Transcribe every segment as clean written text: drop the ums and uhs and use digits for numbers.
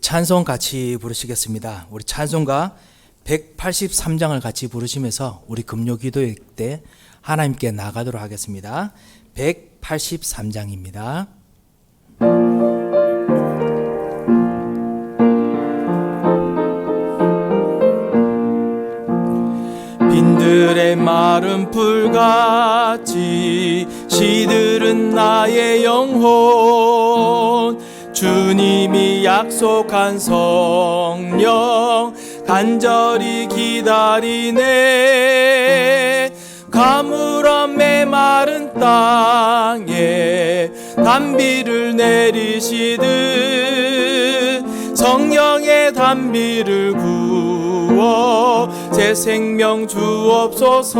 찬송 같이 부르시겠습니다. 우리 찬송가 183장을 같이 부르시면서 우리 금요 기도회 때 하나님께 나가도록 하겠습니다. 183장입니다. 빈들의 마른 풀같이 시들은 나의 영혼, 주님이 약속한 성령 간절히 기다리네. 가물어 메마른 땅에 단비를 내리시듯 성령의 단비를 부어 새 생명 주옵소서.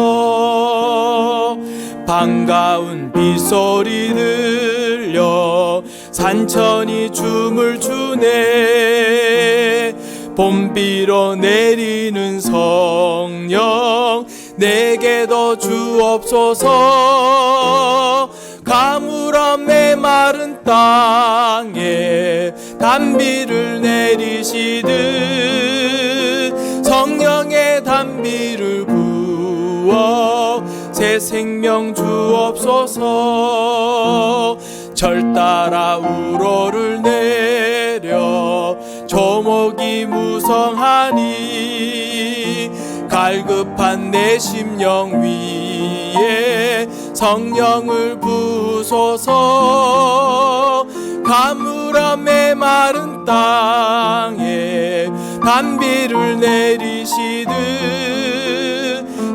반가운 빗소리 들려 산천이 춤을 추네. 봄비로 내리는 성령 내게도 주옵소서. 가물어 메마른 땅에 단비를 내리시듯 성령의 단비를 부어 새 생명 주옵소서. 절 따라 우로를 내려 조목이 무성하니 갈급한 내 심령 위에 성령을 부소서. 가물어 메마른 땅에 단비를 내리시듯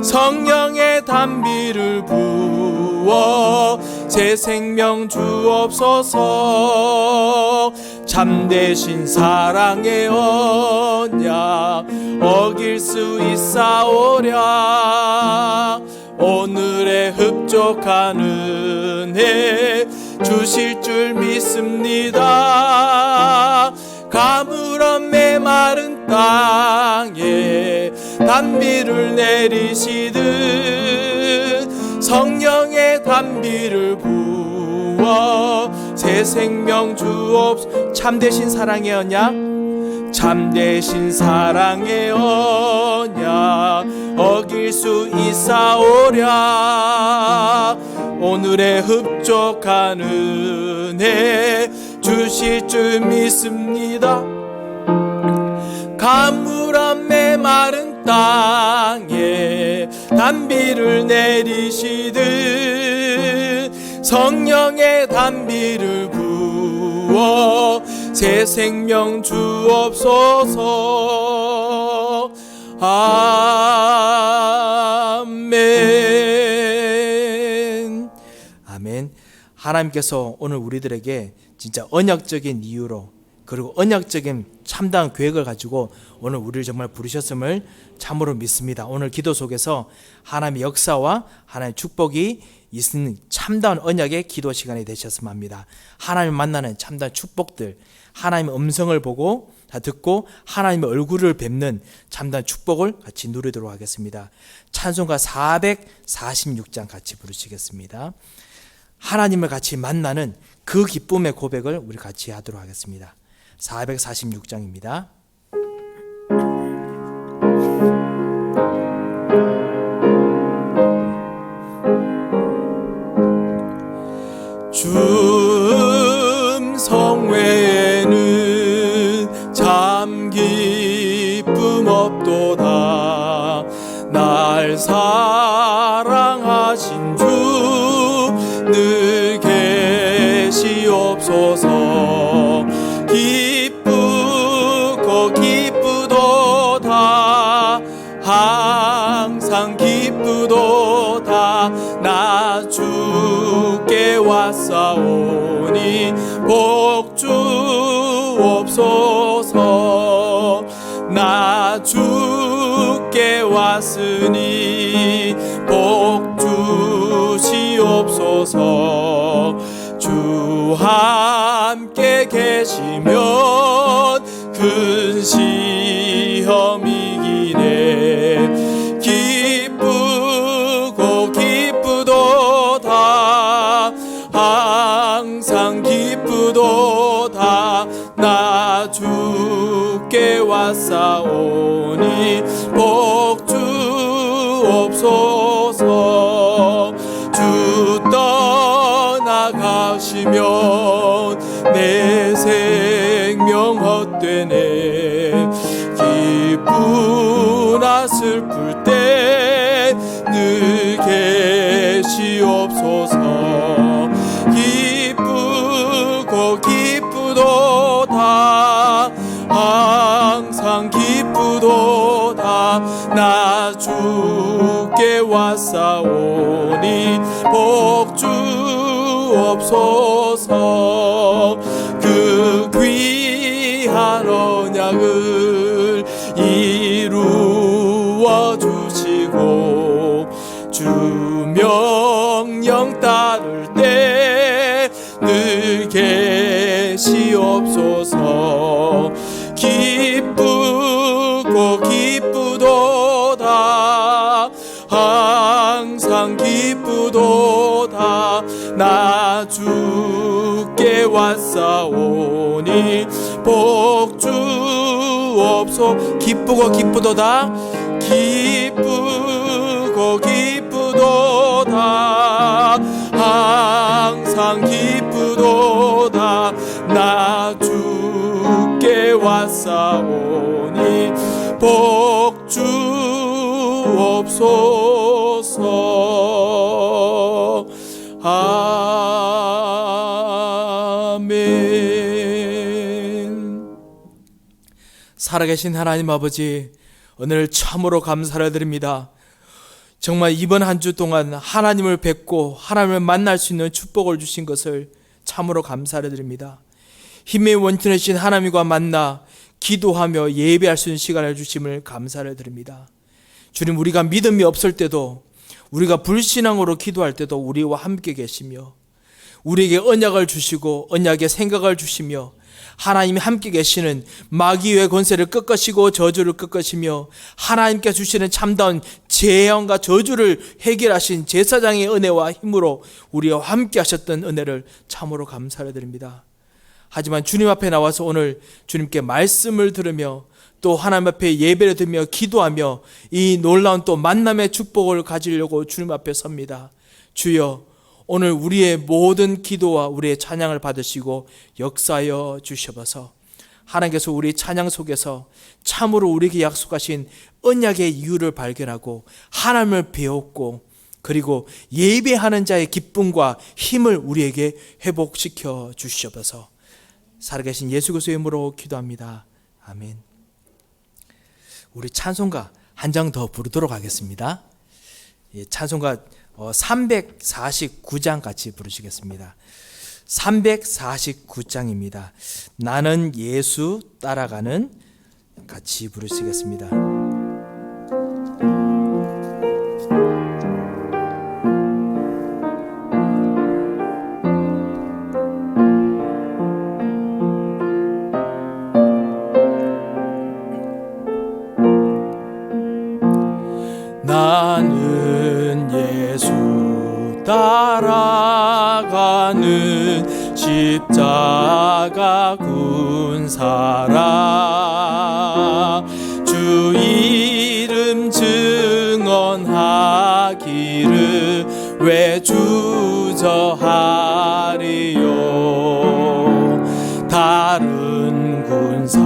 성령의 단비를 부어 새 생명 주옵소서. 참되신 사랑의 언약 어길 수 있사오랴. 오늘의 흡족한 은혜 주실 줄 믿습니다. 가물어 메마른 땅에 단비를 내리시듯 성령의 단비를 부어 새 생명 주옵소서. 참되신 사랑의 언약, 참되신 사랑의 언약 어길 수 있사오랴. 오늘의 흡족한 은혜 주실 줄 믿습니다. 가물어 메마른 땅에 단비를 내리시듯 성령의 단비를 부어 새 생명 주옵소서. 아멘. 아멘. 하나님께서 오늘 우리들에게 진짜 언약적인 이유로 그리고 언약적인 참다운 계획을 가지고 오늘 우리를 정말 부르셨음을 참으로 믿습니다. 오늘 기도 속에서 하나님의 역사와 하나님의 축복이 있는 참다운 언약의 기도 시간이 되셨으면 합니다. 하나님을 만나는 참다운 축복들, 하나님의 음성을 보고 다 듣고 하나님의 얼굴을 뵙는 참다운 축복을 같이 누리도록 하겠습니다. 찬송가 446장 같이 부르시겠습니다. 하나님을 같이 만나는 그 기쁨의 고백을 우리 같이 하도록 하겠습니다. 446장입니다. 주 성외에는 참 기쁨 없도다. 날 사랑하신 주 늘 계시옵소서. 기쁘고 기쁘도다. 항상 기쁘도다. 나 주께 왔사오니 복 주옵소서. 나 주께 왔으니 복 주시옵소서. 주 함께 계시면 큰 시험 이기네. 기쁘고 기쁘도다. 항상 기쁘도다. 나 주 왔사오니 복 주옵소서. 주 떠나가시면 내 생명 헛되네. 기쁘나 슬플 때 늘 계시옵소서. 기쁘고 기쁘도다 항상 기쁘도다. 나 주께 왔사오니 복 주옵소서. 그 귀한 언약을 이루어 주시고 주 명령 따를 때 늘 계시옵소서. 기쁘고 기쁘도다 항상 기쁘도다. 나 주께 왔사오니 복 주옵소서. 기쁘고 기쁘도다 기쁘고 기쁘도다 항상 기쁘도다. 나 주께 왔사오니 복 주옵소서. 아멘. 살아계신 하나님 아버지, 오늘 참으로 감사를 드립니다. 정말 이번 한 주 동안 하나님을 뵙고 하나님을 만날 수 있는 축복을 주신 것을 참으로 감사를 드립니다. 힘의 원천이신 하나님과 만나 기도하며 예배할 수 있는 시간을 주심을 감사를 드립니다. 주님, 우리가 믿음이 없을 때도, 우리가 불신앙으로 기도할 때도 우리와 함께 계시며 우리에게 언약을 주시고 언약의 생각을 주시며 하나님이 함께 계시는 마귀의 권세를 꺾으시고 저주를 꺾으시며 하나님께 주시는 참다운 재앙과 저주를 해결하신 제사장의 은혜와 힘으로 우리와 함께 하셨던 은혜를 참으로 감사를 드립니다. 하지만 주님 앞에 나와서 오늘 주님께 말씀을 들으며 또 하나님 앞에 예배를 드리며 기도하며 이 놀라운 또 만남의 축복을 가지려고 주님 앞에 섭니다. 주여, 오늘 우리의 모든 기도와 우리의 찬양을 받으시고 역사하여 주셔서 하나님께서 우리 찬양 속에서 참으로 우리에게 약속하신 언약의 이유를 발견하고 하나님을 배웠고 그리고 예배하는 자의 기쁨과 힘을 우리에게 회복시켜 주시옵소서. 살아계신 예수 그리스도의 이름으로 기도합니다. 아멘. 우리 찬송가 한 장 더 부르도록 하겠습니다. 찬송가 349장 같이 부르시겠습니다. 349장입니다. 나는 예수 따라가는, 같이 부르시겠습니다. 나는 예수 따라가는 십자가 군사라. 주 이름 증언하기를 왜 주저하리요. 다른 군사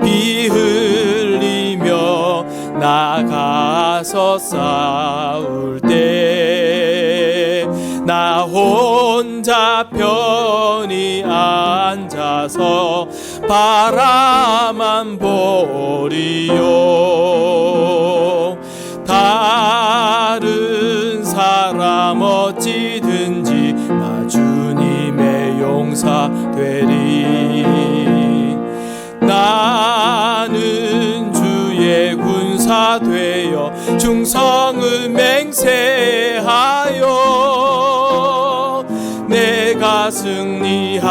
피 흘리며 나가서 싸울 때 나 혼자 편히 앉아서 바라만 보리요. 다른 사람 어찌든지 나 주님의 용사 되리. 나는 주의 군사 되어 충성을 맹세하여 내가 승리하기까지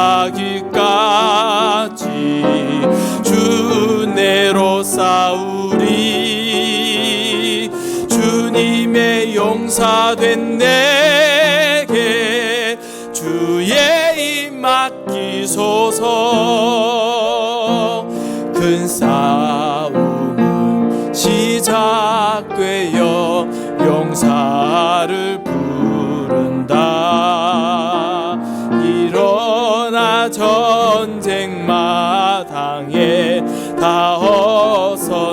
주내로 싸우리. 주님의 용사 된 내게 주의 힘 맡기소서. 큰 싸움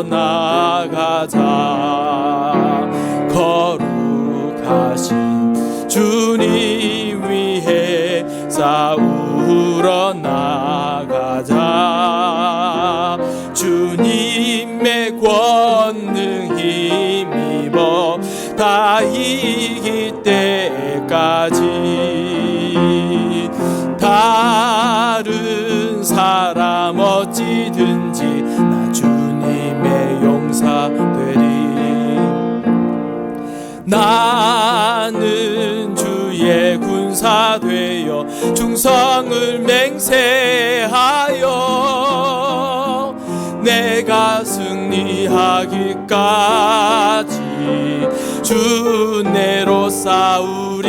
나가자. 거룩하신 주님 위해 싸우러 나가자. 주님의 권능 힘입어 다 이길 때까지. 다른 사람 어찌든지 나 주님의 용사 되리. 나는 주의 군사 되어 충성을 맹세하여 내가 승리하기까지 주내로 싸우리.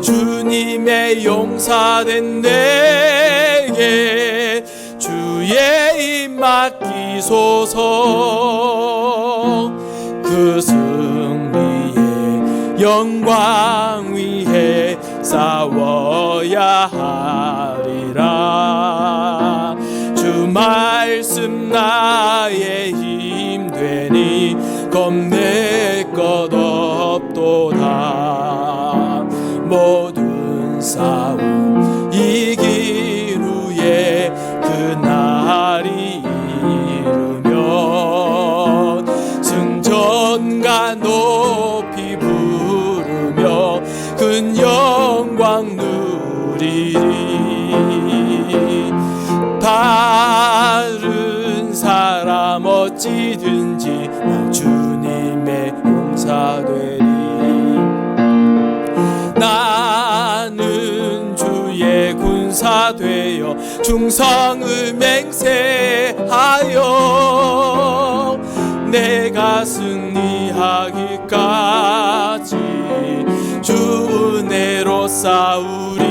주님의 용사된 내게 주의 입 맡기소서. 그 승리의 영광 위에 싸워야 하리라. 주 말씀 나의 힘 되니 겁낼 것 없도다. 모든 싸움 이길 후에 그날이 이르면 승전가 높이 부르며 큰 영광 누리리. 다른 사람 어찌든지 나 주님의 용사 되리. 나는 주의 군사 되어 충성을 맹세하여 내가 승리하기까지 주 은혜로 싸우리.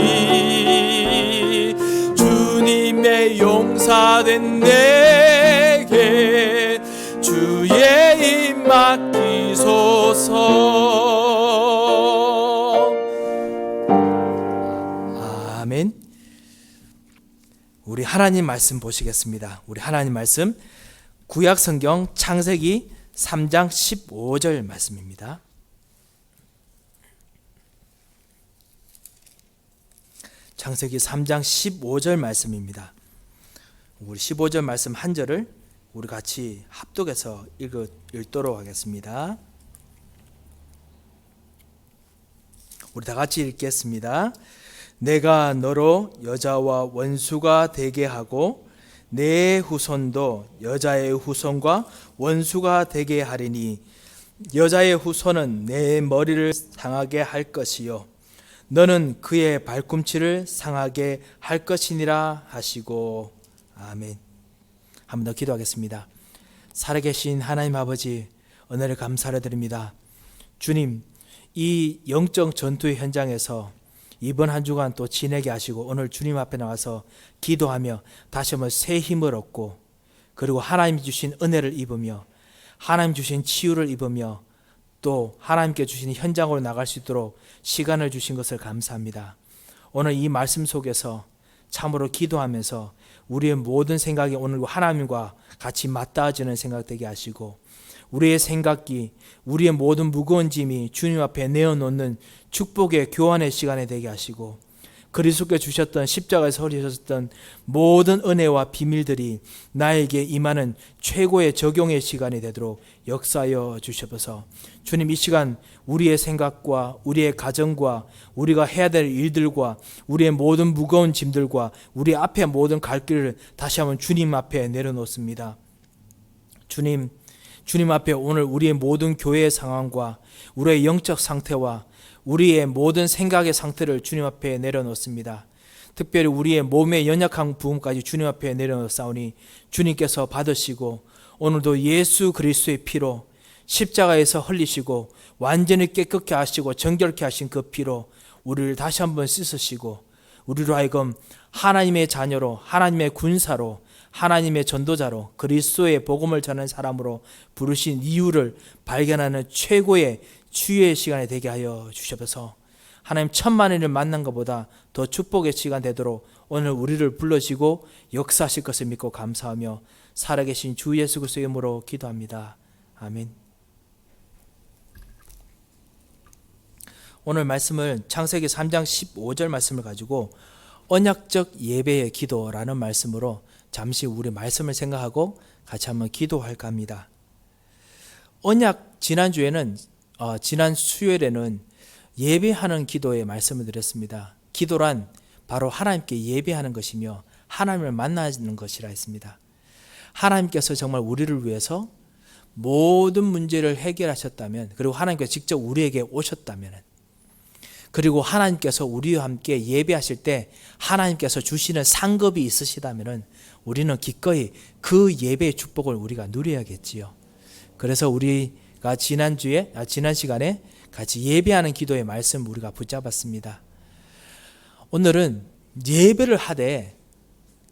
주님의 용사된 내게 주의 입 맡기소서. 아멘. 우리 하나님 말씀 보시겠습니다. 우리 하나님 말씀 구약 성경 창세기 3장 15절 말씀입니다. 창세기 3장 15절 말씀입니다. 우리 15절 말씀 한 절을 우리 같이 합독해서 읽도록 하겠습니다. 우리 다 같이 읽겠습니다. 내가 너로 여자와 원수가 되게 하고 내 후손도 여자의 후손과 원수가 되게 하리니 여자의 후손은 내 머리를 상하게 할 것이요 너는 그의 발꿈치를 상하게 할 것이니라 하시고. 아멘. 한 번 더 기도하겠습니다. 살아계신 하나님 아버지, 은혜를 감사를 드립니다. 주님, 이 영적 전투의 현장에서 이번 한 주간 또 지내게 하시고 오늘 주님 앞에 나와서 기도하며 다시 한번 새 힘을 얻고 그리고 하나님 주신 은혜를 입으며 하나님 주신 치유를 입으며 또 하나님께 주신 현장으로 나갈 수 있도록 시간을 주신 것을 감사합니다. 오늘 이 말씀 속에서 참으로 기도하면서 우리의 모든 생각이 오늘 하나님과 같이 맞닿아지는 생각 되게 하시고 우리의 생각이 우리의 모든 무거운 짐이 주님 앞에 내어놓는 축복의 교환의 시간이 되게 하시고 그리스도께 주셨던 십자가에서 흘리셨던 모든 은혜와 비밀들이 나에게 임하는 최고의 적용의 시간이 되도록 역사하여 주셔서 주님 이 시간 우리의 생각과 우리의 가정과 우리가 해야 될 일들과 우리의 모든 무거운 짐들과 우리 앞에 모든 갈 길을 다시 한번 주님 앞에 내려놓습니다. 주님 앞에 오늘 우리의 모든 교회의 상황과 우리의 영적 상태와 우리의 모든 생각의 상태를 주님 앞에 내려놓습니다. 특별히 우리의 몸의 연약한 부분까지 주님 앞에 내려놓사오니 주님께서 받으시고 오늘도 예수 그리스도의 피로 십자가에서 흘리시고 완전히 깨끗게 하시고 정결케 하신 그 피로 우리를 다시 한번 씻으시고 우리로 하여금 하나님의 자녀로 하나님의 군사로 하나님의 전도자로 그리스도의 복음을 전하는 사람으로 부르신 이유를 발견하는 최고의 치유의 시간이 되게 하여 주셔서 하나님 천만인을 만난 것보다 더 축복의 시간 되도록 오늘 우리를 불러시고 역사하실 것을 믿고 감사하며 살아계신 주 예수 그리스도의 이름으로 기도합니다. 아멘. 오늘 말씀은 창세기 3장 15절 말씀을 가지고 언약적 예배의 기도라는 말씀으로 잠시 우리 말씀을 생각하고 같이 한번 기도할까 합니다. 언약 지난주에는 지난 수요일에는 예배하는 기도의 말씀을 드렸습니다. 기도란 바로 하나님께 예배하는 것이며 하나님을 만나는 것이라 했습니다. 하나님께서 정말 우리를 위해서 모든 문제를 해결하셨다면, 그리고 하나님께서 직접 우리에게 오셨다면, 그리고 하나님께서 우리와 함께 예배하실 때 하나님께서 주시는 상급이 있으시다면 우리는 기꺼이 그 예배의 축복을 우리가 누려야겠지요. 그래서 우리가 지난 시간에 같이 예배하는 기도의 말씀 우리가 붙잡았습니다. 오늘은 예배를 하되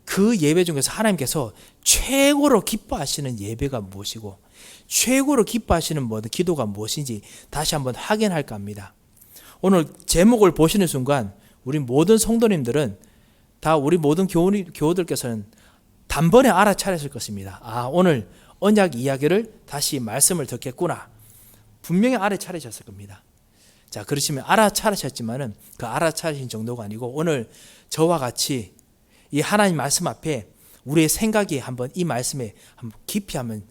그 예배 중에서 하나님께서 최고로 기뻐하시는 예배가 무엇이고 최고로 기뻐하시는 모든 기도가 무엇인지 다시 한번 확인할까 합니다. 오늘 제목을 보시는 순간 우리 모든 성도님들은 다 우리 모든 교우들께서는 단번에 알아차렸을 것입니다. 오늘 언약 이야기를 다시 말씀을 듣겠구나. 분명히 알아차리셨을 겁니다. 자, 그러시면 알아차리셨지만은 그 알아차리신 정도가 아니고 오늘 저와 같이 이 하나님 말씀 앞에 우리의 생각이 한번 이 말씀에 한번 깊이 한번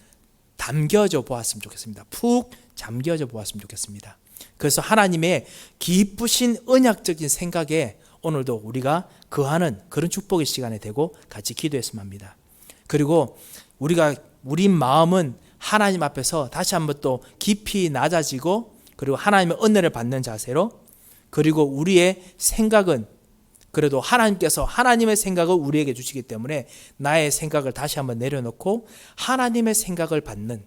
담겨져 보았으면 좋겠습니다. 푹 잠겨져 보았으면 좋겠습니다. 그래서 하나님의 기쁘신 언약적인 생각에 오늘도 우리가 거하는 그런 축복의 시간이 되고 같이 기도했으면 합니다. 그리고 우리 마음은 하나님 앞에서 다시 한번 또 깊이 낮아지고 그리고 하나님의 은혜를 받는 자세로, 그리고 우리의 생각은 그래도 하나님께서 하나님의 생각을 우리에게 주시기 때문에 나의 생각을 다시 한번 내려놓고 하나님의 생각을 받는,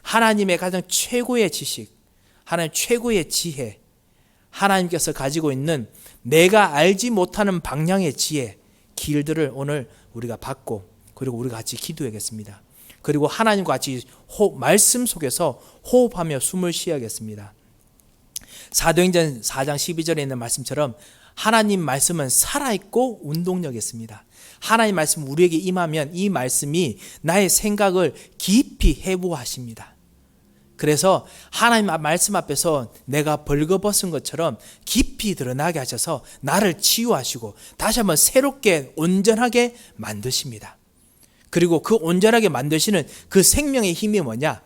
하나님의 가장 최고의 지식, 하나님 최고의 지혜, 하나님께서 가지고 있는 내가 알지 못하는 방향의 지혜, 길들을 오늘 우리가 받고 그리고 우리가 같이 기도하겠습니다. 그리고 하나님과 같이 말씀 속에서 호흡하며 숨을 쉬어야겠습니다. 사도행전 4장 12절에 있는 말씀처럼 하나님 말씀은 살아있고 운동력이 있습니다. 하나님 말씀 우리에게 임하면 이 말씀이 나의 생각을 깊이 해부하십니다. 그래서 하나님 말씀 앞에서 내가 벌거벗은 것처럼 깊이 드러나게 하셔서 나를 치유하시고 다시 한번 새롭게 온전하게 만드십니다. 그리고 그 온전하게 만드시는 그 생명의 힘이 뭐냐?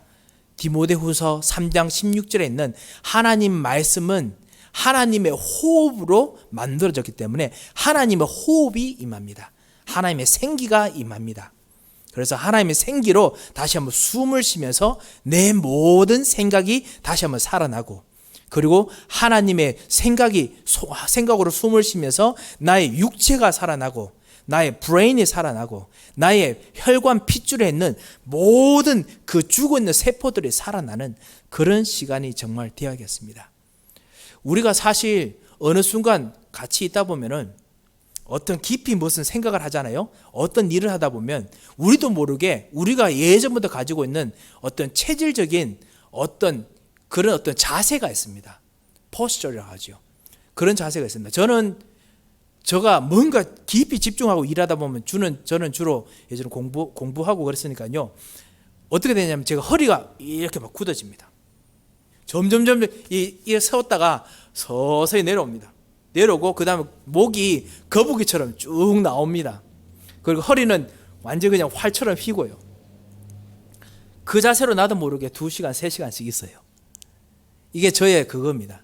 디모데후서 3장 16절에 있는 하나님 말씀은 하나님의 호흡으로 만들어졌기 때문에 하나님의 호흡이 임합니다. 하나님의 생기가 임합니다. 그래서 하나님의 생기로 다시 한번 숨을 쉬면서 내 모든 생각이 다시 한번 살아나고, 그리고 하나님의 생각으로 숨을 쉬면서 나의 육체가 살아나고 나의 브레인이 살아나고 나의 혈관 핏줄에 있는 모든 그 죽어있는 세포들이 살아나는 그런 시간이 정말 되어야겠습니다. 우리가 사실 어느 순간 같이 있다 보면은 어떤 깊이 무슨 생각을 하잖아요. 어떤 일을 하다 보면 우리도 모르게 우리가 예전부터 가지고 있는 어떤 체질적인 그런 어떤 자세가 있습니다. 포스처라고 하죠. 그런 자세가 있습니다. 제가 뭔가 깊이 집중하고 일하다 보면 저는 주로 예전에 공부하고 그랬으니까요. 어떻게 되냐면 제가 허리가 이렇게 막 굳어집니다. 점점 이 세웠다가 서서히 내려옵니다. 내려오고 그 다음에 목이 거북이처럼 쭉 나옵니다. 그리고 허리는 완전 그냥 활처럼 휘고요. 그 자세로 나도 모르게 2시간, 3시간씩 있어요. 이게 저의 그겁니다.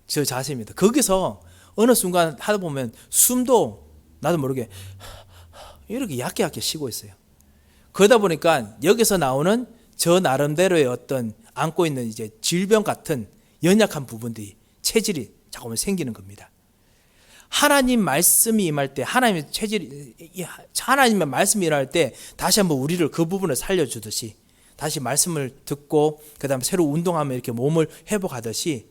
저 자세입니다. 거기서 어느 순간 하다 보면 숨도 나도 모르게 이렇게 얕게 쉬고 있어요. 그러다 보니까 여기서 나오는 저 나름대로의 어떤 안고 있는 이제 질병 같은 연약한 부분들이 체질이 자꾸만 생기는 겁니다. 하나님 말씀이 임할 때 하나님의 말씀이 일어날 때 다시 한번 우리를 그 부분을 살려주듯이 다시 말씀을 듣고 그 다음에 새로 운동하면 이렇게 몸을 회복하듯이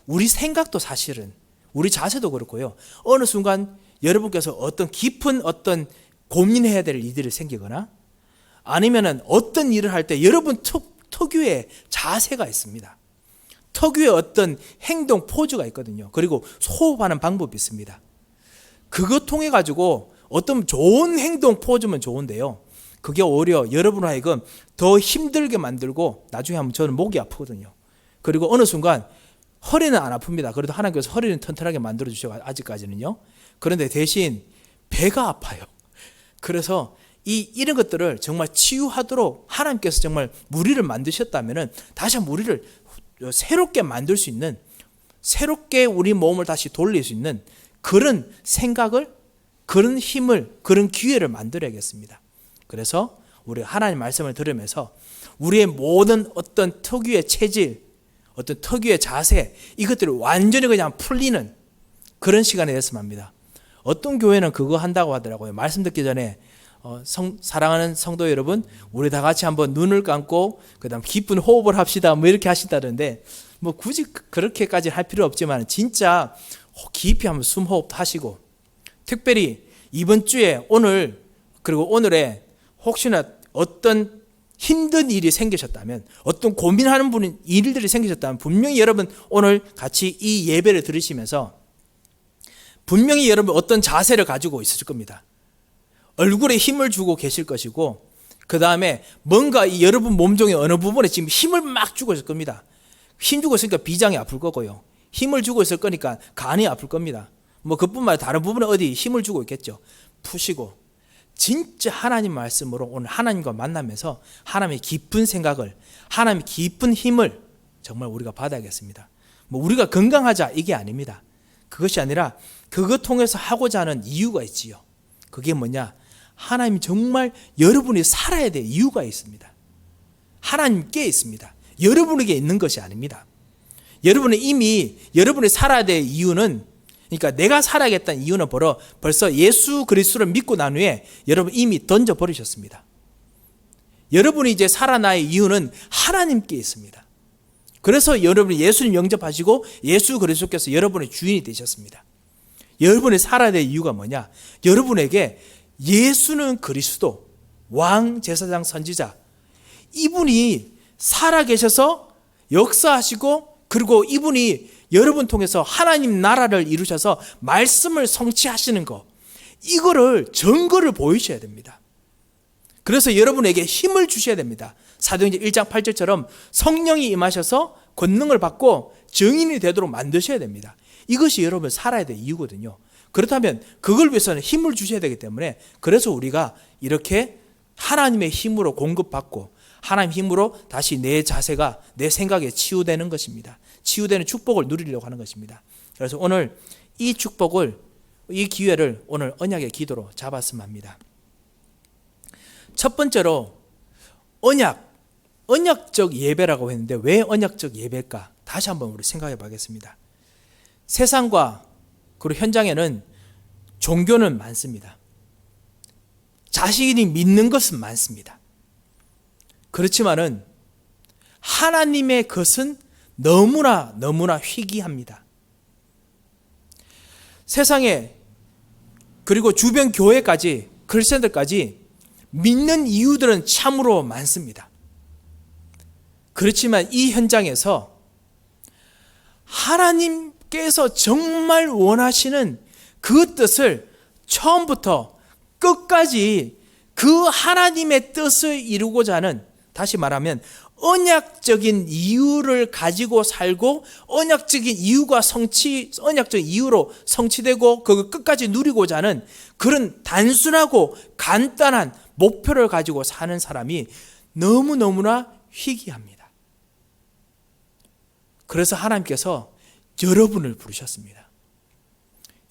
우리 생각도 사실은 우리 자세도 그렇고요. 어느 순간 여러분께서 어떤 깊은 어떤 고민해야 될 일들이 생기거나 아니면은 어떤 일을 할 때 여러분 특유의 자세가 있습니다. 특유의 어떤 행동 포즈가 있거든요. 그리고 호흡하는 방법이 있습니다. 그것 통해 가지고 어떤 좋은 행동 포즈면 좋은데요. 그게 오히려 여러분 하여금 더 힘들게 만들고 나중에 하면 저는 목이 아프거든요. 그리고 어느 순간 허리는 안 아픕니다. 그래도 하나님께서 허리는 튼튼하게 만들어 주셔서 아직까지는요. 그런데 대신 배가 아파요. 그래서 이런 것들을 정말 치유하도록 하나님께서 정말 우리를 만드셨다면 다시 한번 우리를 새롭게 만들 수 있는, 새롭게 우리 몸을 다시 돌릴 수 있는 그런 생각을, 그런 힘을, 그런 기회를 만들어야겠습니다. 그래서 우리 하나님 말씀을 들으면서 우리의 모든 어떤 특유의 체질, 어떤 특유의 자세, 이것들을 완전히 그냥 풀리는 그런 시간이 됐으면 합니다. 어떤 교회는 그거 한다고 하더라고요. 말씀 듣기 전에 사랑하는 성도 여러분, 우리 다 같이 한번 눈을 감고 그다음 깊은 호흡을 합시다, 뭐 이렇게 하시다던데, 뭐 굳이 그렇게까지 할 필요 없지만 진짜 깊이 한번 숨 호흡 하시고, 특별히 이번 주에 오늘 그리고 오늘에 혹시나 어떤 힘든 일이 생기셨다면, 어떤 고민하는 분이 일들이 생기셨다면 분명히 여러분 오늘 같이 이 예배를 들으시면서 분명히 여러분 어떤 자세를 가지고 있으실 겁니다. 얼굴에 힘을 주고 계실 것이고, 그 다음에 뭔가 여러분 몸종의 어느 부분에 지금 힘을 막 주고 있을 겁니다. 힘 주고 있으니까 비장이 아플 거고요. 힘을 주고 있을 거니까 간이 아플 겁니다. 뭐 그뿐만 아니라 다른 부분에 어디 힘을 주고 있겠죠. 푸시고 진짜 하나님 말씀으로 오늘 하나님과 만나면서 하나님의 깊은 생각을, 하나님의 깊은 힘을 정말 우리가 받아야겠습니다. 뭐 우리가 건강하자 이게 아닙니다. 그것이 아니라 그것 통해서 하고자 하는 이유가 있지요. 그게 뭐냐? 하나님이 정말 여러분이 살아야 될 이유가 있습니다. 하나님께 있습니다. 여러분에게 있는 것이 아닙니다. 여러분이 이미 여러분이 살아야 될 이유는, 그러니까 내가 살아야겠다는 이유는 벌써 예수 그리스도를 믿고 난 후에 여러분 이미 던져버리셨습니다. 여러분이 이제 살아나의 이유는 하나님께 있습니다. 그래서 여러분이 예수님 영접하시고 예수 그리스도께서 여러분의 주인이 되셨습니다. 여러분이 살아야 될 이유가 뭐냐? 여러분에게 예수는 그리스도, 왕, 제사장, 선지자, 이분이 살아계셔서 역사하시고, 그리고 이분이 여러분 통해서 하나님 나라를 이루셔서 말씀을 성취하시는 것, 이거를 증거를 보이셔야 됩니다. 그래서 여러분에게 힘을 주셔야 됩니다. 사도행전 1장 8절처럼 성령이 임하셔서 권능을 받고 증인이 되도록 만드셔야 됩니다. 이것이 여러분 살아야 될 이유거든요. 그렇다면 그걸 위해서는 힘을 주셔야 되기 때문에, 그래서 우리가 이렇게 하나님의 힘으로 공급받고 하나님 힘으로 다시 내 자세가, 내 생각에 치유되는 것입니다. 치유되는 축복을 누리려고 하는 것입니다. 그래서 오늘 이 축복을, 이 기회를 오늘 언약의 기도로 잡았으면 합니다. 첫 번째로 언약적 예배라고 했는데 왜 언약적 예배일까? 다시 한번 우리 생각해 보겠습니다. 세상과 그리고 현장에는 종교는 많습니다. 자신이 믿는 것은 많습니다. 그렇지만은 하나님의 것은 너무나 희귀합니다. 세상에, 그리고 주변 교회까지, 크리스천들까지 믿는 이유들은 참으로 많습니다. 그렇지만 이 현장에서 하나님께서 정말 원하시는 그 뜻을 처음부터 끝까지 그 하나님의 뜻을 이루고자 하는, 다시 말하면 언약적인 이유를 가지고 살고 언약적인 이유로 성취되고 그걸 끝까지 누리고자 하는 그런 단순하고 간단한 목표를 가지고 사는 사람이 너무너무나 희귀합니다. 그래서 하나님께서 여러분을 부르셨습니다.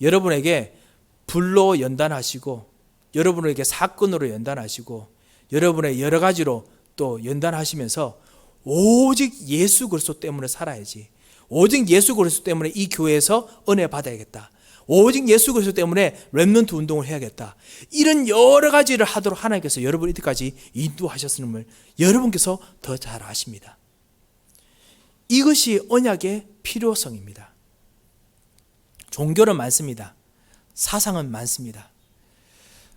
여러분에게 불로 연단하시고, 여러분에게 사건으로 연단하시고, 여러분의 여러 가지로 또 연단하시면서 오직 예수 그리스도 때문에 살아야지, 오직 예수 그리스도 때문에 이 교회에서 은혜 받아야겠다, 오직 예수 그리스도 때문에 렘넌트 운동을 해야겠다, 이런 여러 가지를 하도록 하나님께서 여러분 이때까지 인도하셨음을 여러분께서 더 잘 아십니다. 이것이 언약의 필요성입니다. 종교는 많습니다. 사상은 많습니다.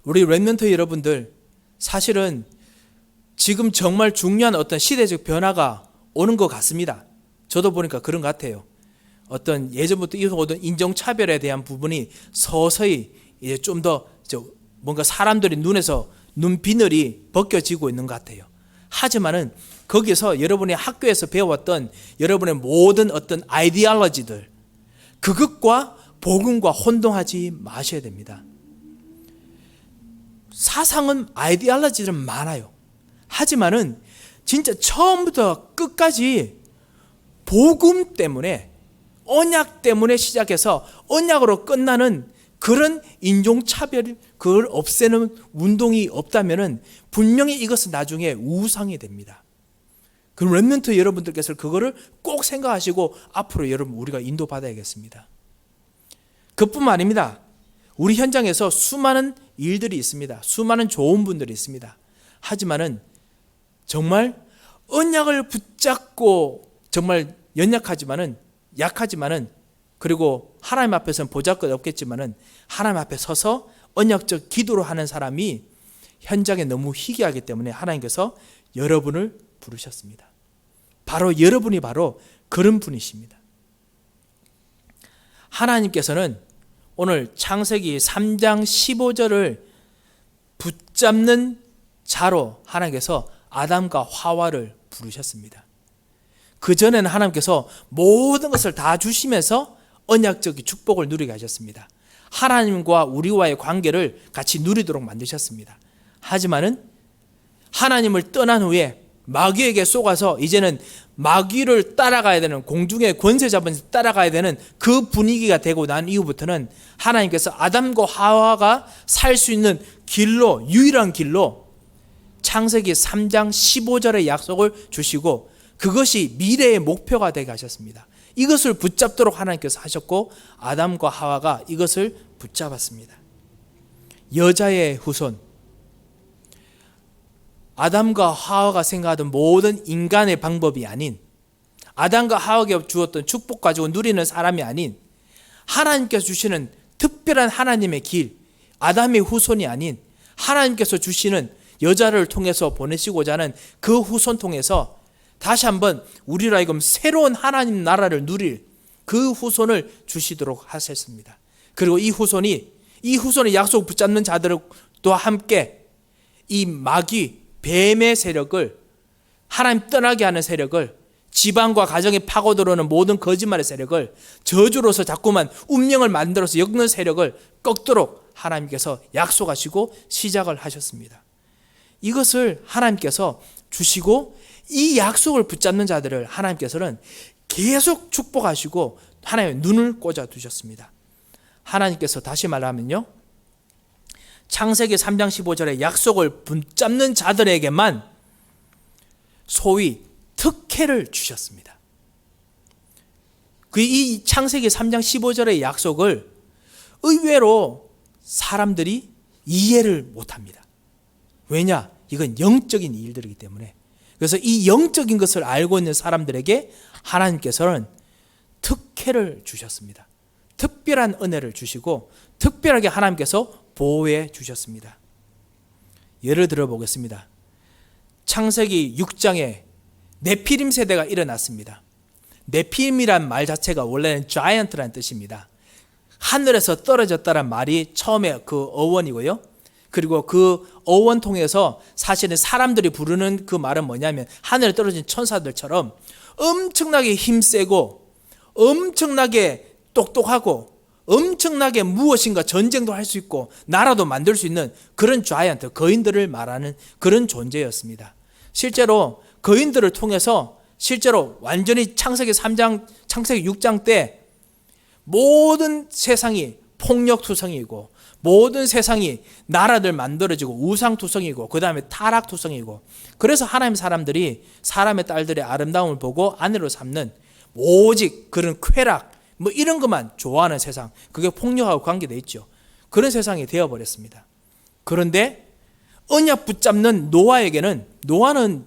우리 렘넌트 여러분들, 사실은 지금 정말 중요한 어떤 시대적 변화가 오는 것 같습니다. 저도 보니까 그런 것 같아요. 어떤 예전부터 이어오던 인종차별에 대한 부분이 서서히 이제 좀 더 뭔가 사람들이 눈에서 눈비늘이 벗겨지고 있는 것 같아요. 하지만은 거기서 여러분이 학교에서 배웠던 여러분의 모든 어떤 아이디올로지들, 그것과 복음과 혼동하지 마셔야 됩니다. 사상은 아이디올로지들은 많아요. 하지만은 진짜 처음부터 끝까지 복음 때문에, 언약 때문에 시작해서 언약으로 끝나는 그런 인종차별, 그걸 없애는 운동이 없다면은 분명히 이것은 나중에 우상이 됩니다. 그럼 렘넌트 여러분들께서 그거를 꼭 생각하시고 앞으로 여러분 우리가 인도받아야겠습니다. 그뿐만 아닙니다. 우리 현장에서 수많은 일들이 있습니다. 수많은 좋은 분들이 있습니다. 하지만은 정말 언약을 붙잡고 정말 연약하지만은, 약하지만은, 그리고 하나님 앞에서는 보잘것 없겠지만은 하나님 앞에 서서 언약적 기도로 하는 사람이 현장에 너무 희귀하기 때문에 하나님께서 여러분을 부르셨습니다. 바로 여러분이 바로 그런 분이십니다. 하나님께서는 오늘 창세기 3장 15절을 붙잡는 자로 하나님께서 아담과 하와를 부르셨습니다. 그전에는 하나님께서 모든 것을 다 주시면서 언약적 축복을 누리게 하셨습니다. 하나님과 우리와의 관계를 같이 누리도록 만드셨습니다. 하지만은 하나님을 떠난 후에 마귀에게 속아서 이제는 마귀를 따라가야 되는, 공중의 권세 잡은 따라가야 되는 그 분위기가 되고 난 이후부터는 하나님께서 아담과 하와가 살 수 있는 길로, 유일한 길로 창세기 3장 15절의 약속을 주시고 그것이 미래의 목표가 되게 하셨습니다. 이것을 붙잡도록 하나님께서 하셨고 아담과 하와가 이것을 붙잡았습니다. 여자의 후손, 아담과 하와가 생각하던 모든 인간의 방법이 아닌, 아담과 하와에게 주었던 축복 가지고 누리는 사람이 아닌, 하나님께서 주시는 특별한 하나님의 길, 아담의 후손이 아닌 하나님께서 주시는 여자를 통해서 보내시고자 하는 그 후손 통해서 다시 한번 우리로 하여금 새로운 하나님 나라를 누릴 그 후손을 주시도록 하셨습니다. 그리고 이 후손의 약속 붙잡는 자들과 함께 이 마귀, 뱀의 세력을, 하나님 떠나게 하는 세력을, 지방과 가정에 파고들어오는 모든 거짓말의 세력을, 저주로서 자꾸만 운명을 만들어서 엮는 세력을 꺾도록 하나님께서 약속하시고 시작을 하셨습니다. 이것을 하나님께서 주시고 이 약속을 붙잡는 자들을 하나님께서는 계속 축복하시고 하나님의 눈을 꽂아 두셨습니다. 하나님께서 다시 말하면요, 창세기 3장 15절에 약속을 붙잡는 자들에게만 소위 특혜를 주셨습니다. 이 창세기 3장 15절의 약속을 의외로 사람들이 이해를 못합니다. 왜냐? 이건 영적인 일들이기 때문에. 그래서 이 영적인 것을 알고 있는 사람들에게 하나님께서는 특혜를 주셨습니다. 특별한 은혜를 주시고 특별하게 하나님께서 보호해 주셨습니다. 예를 들어 보겠습니다. 창세기 6장에 네피림 세대가 일어났습니다. 네피림이란 말 자체가 원래는 자이언트라는 뜻입니다. 하늘에서 떨어졌다는 말이 처음에 그 어원이고요. 그리고 그 어원 통해서 사실은 사람들이 부르는 그 말은 뭐냐면 하늘에 떨어진 천사들처럼 엄청나게 힘세고 엄청나게 똑똑하고 엄청나게 무엇인가 전쟁도 할 수 있고 나라도 만들 수 있는 그런 자이언트, 거인들을 말하는 그런 존재였습니다. 실제로 거인들을 통해서 실제로 완전히 창세기 3장, 창세기 6장 때 모든 세상이 폭력투성이고 모든 세상이 나라들 만들어지고 우상투성이고 그 다음에 타락투성이고, 그래서 하나님 사람들이 사람의 딸들의 아름다움을 보고 아내로 삼는 오직 그런 쾌락 뭐 이런 것만 좋아하는 세상, 그게 폭력하고 관계되어 있죠. 그런 세상이 되어버렸습니다. 그런데 언약 붙잡는 노아에게는, 노아는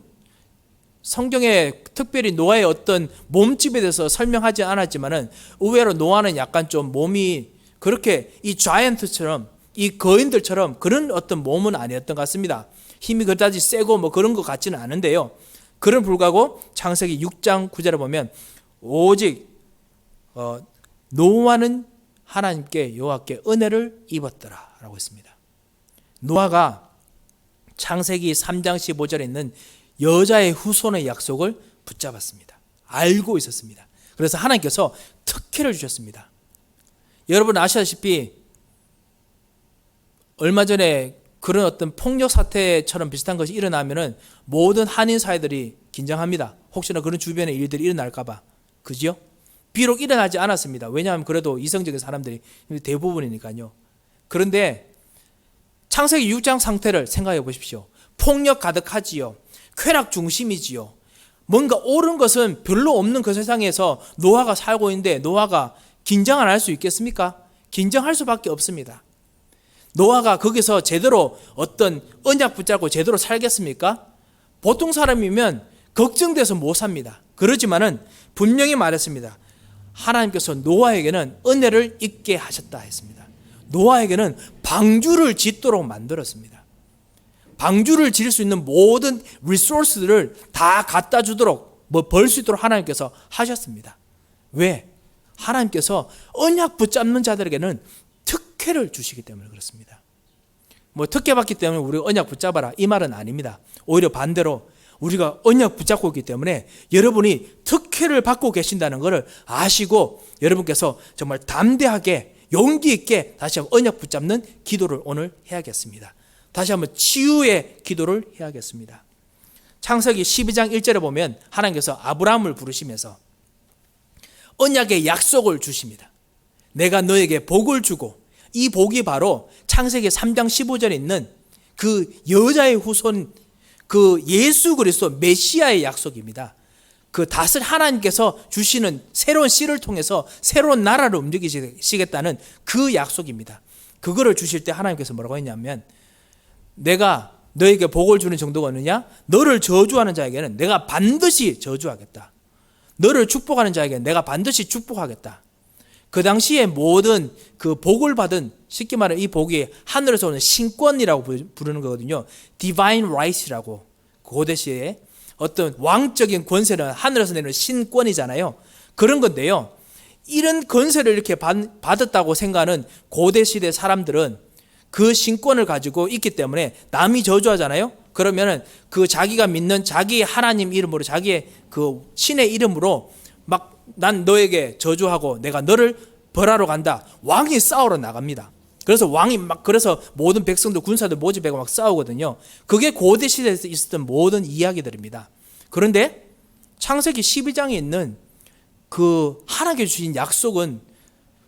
성경에 특별히 노아의 어떤 몸집에 대해서 설명하지 않았지만은 의외로 노아는 약간 좀 몸이 그렇게 이 자이언트처럼 이 거인들처럼 그런 어떤 몸은 아니었던 것 같습니다. 힘이 그다지 세고 뭐 그런 것 같지는 않은데요. 그런 불구하고 창세기 6장 9절에 보면 오직 노아는 하나님께 여호와께 은혜를 입었더라 라고 했습니다. 노아가 창세기 3장 15절에 있는 여자의 후손의 약속을 붙잡았습니다. 알고 있었습니다. 그래서 하나님께서 특혜를 주셨습니다. 여러분 아시다시피 얼마 전에 그런 어떤 폭력 사태처럼 비슷한 것이 일어나면은 모든 한인 사회들이 긴장합니다. 혹시나 그런 주변에 일들이 일어날까봐. 그죠? 비록 일어나지 않았습니다. 왜냐하면 그래도 이성적인 사람들이 대부분이니까요. 그런데 창세기 6장 상태를 생각해 보십시오. 폭력 가득하지요. 쾌락 중심이지요. 뭔가 옳은 것은 별로 없는 그 세상에서 노아가 살고 있는데 노아가 긴장을 할 수 있겠습니까? 긴장할 수밖에 없습니다. 노아가 거기서 제대로 어떤 언약 붙잡고 제대로 살겠습니까? 보통 사람이면 걱정돼서 못 삽니다. 그러지만은 분명히 말했습니다. 하나님께서 노아에게는 은혜를 있게 하셨다 했습니다. 노아에게는 방주를 짓도록 만들었습니다. 방주를 지을 수 있는 모든 리소스들을 다 갖다 주도록 벌 수 있도록 하나님께서 하셨습니다. 왜? 하나님께서 언약 붙잡는 자들에게는 특혜를 주시기 때문에 그렇습니다. 특혜 받기 때문에 우리가 언약 붙잡아라 이 말은 아닙니다. 오히려 반대로 우리가 언약 붙잡고 있기 때문에 여러분이 특혜를 받고 계신다는 것을 아시고 여러분께서 정말 담대하게 용기 있게 다시 한번 언약 붙잡는 기도를 오늘 해야겠습니다. 다시 한번 치유의 기도를 해야겠습니다. 창세기 12장 1절에 보면 하나님께서 아브라함을 부르시면서 언약의 약속을 주십니다. 내가 너에게 복을 주고 이 복이 바로 창세기 3장 15절에 있는 그 여자의 후손 그 예수 그리스도 메시아의 약속입니다. 그 다스 하나님께서 주시는 새로운 씨를 통해서 새로운 나라를 움직이시겠다는 그 약속입니다. 그거를 주실 때 하나님께서 뭐라고 했냐면 내가 너에게 복을 주는 정도가 어느냐? 너를 저주하는 자에게는 내가 반드시 저주하겠다. 너를 축복하는 자에게는 내가 반드시 축복하겠다. 그 당시에 모든 그 복을 받은 쉽게 말하면 이 복이 하늘에서 오는 신권이라고 부르는 거거든요. Divine Right이라고 고대시에 어떤 왕적인 권세는 하늘에서 내는 신권이잖아요. 그런 건데요. 이런 권세를 이렇게 받았다고 생각하는 고대시대 사람들은 그 신권을 가지고 있기 때문에 남이 저주하잖아요. 그러면은 그 자기가 믿는 자기의 하나님 이름으로 자기의 그 신의 이름으로 막 난 너에게 저주하고 내가 너를 벌하러 간다. 왕이 싸우러 나갑니다. 그래서 왕이 그래서 모든 백성들 군사들 모집해고 막 싸우거든요. 그게 고대 시대에서 있었던 모든 이야기들입니다. 그런데 창세기 12장에 있는 그 하나님께 주신 약속은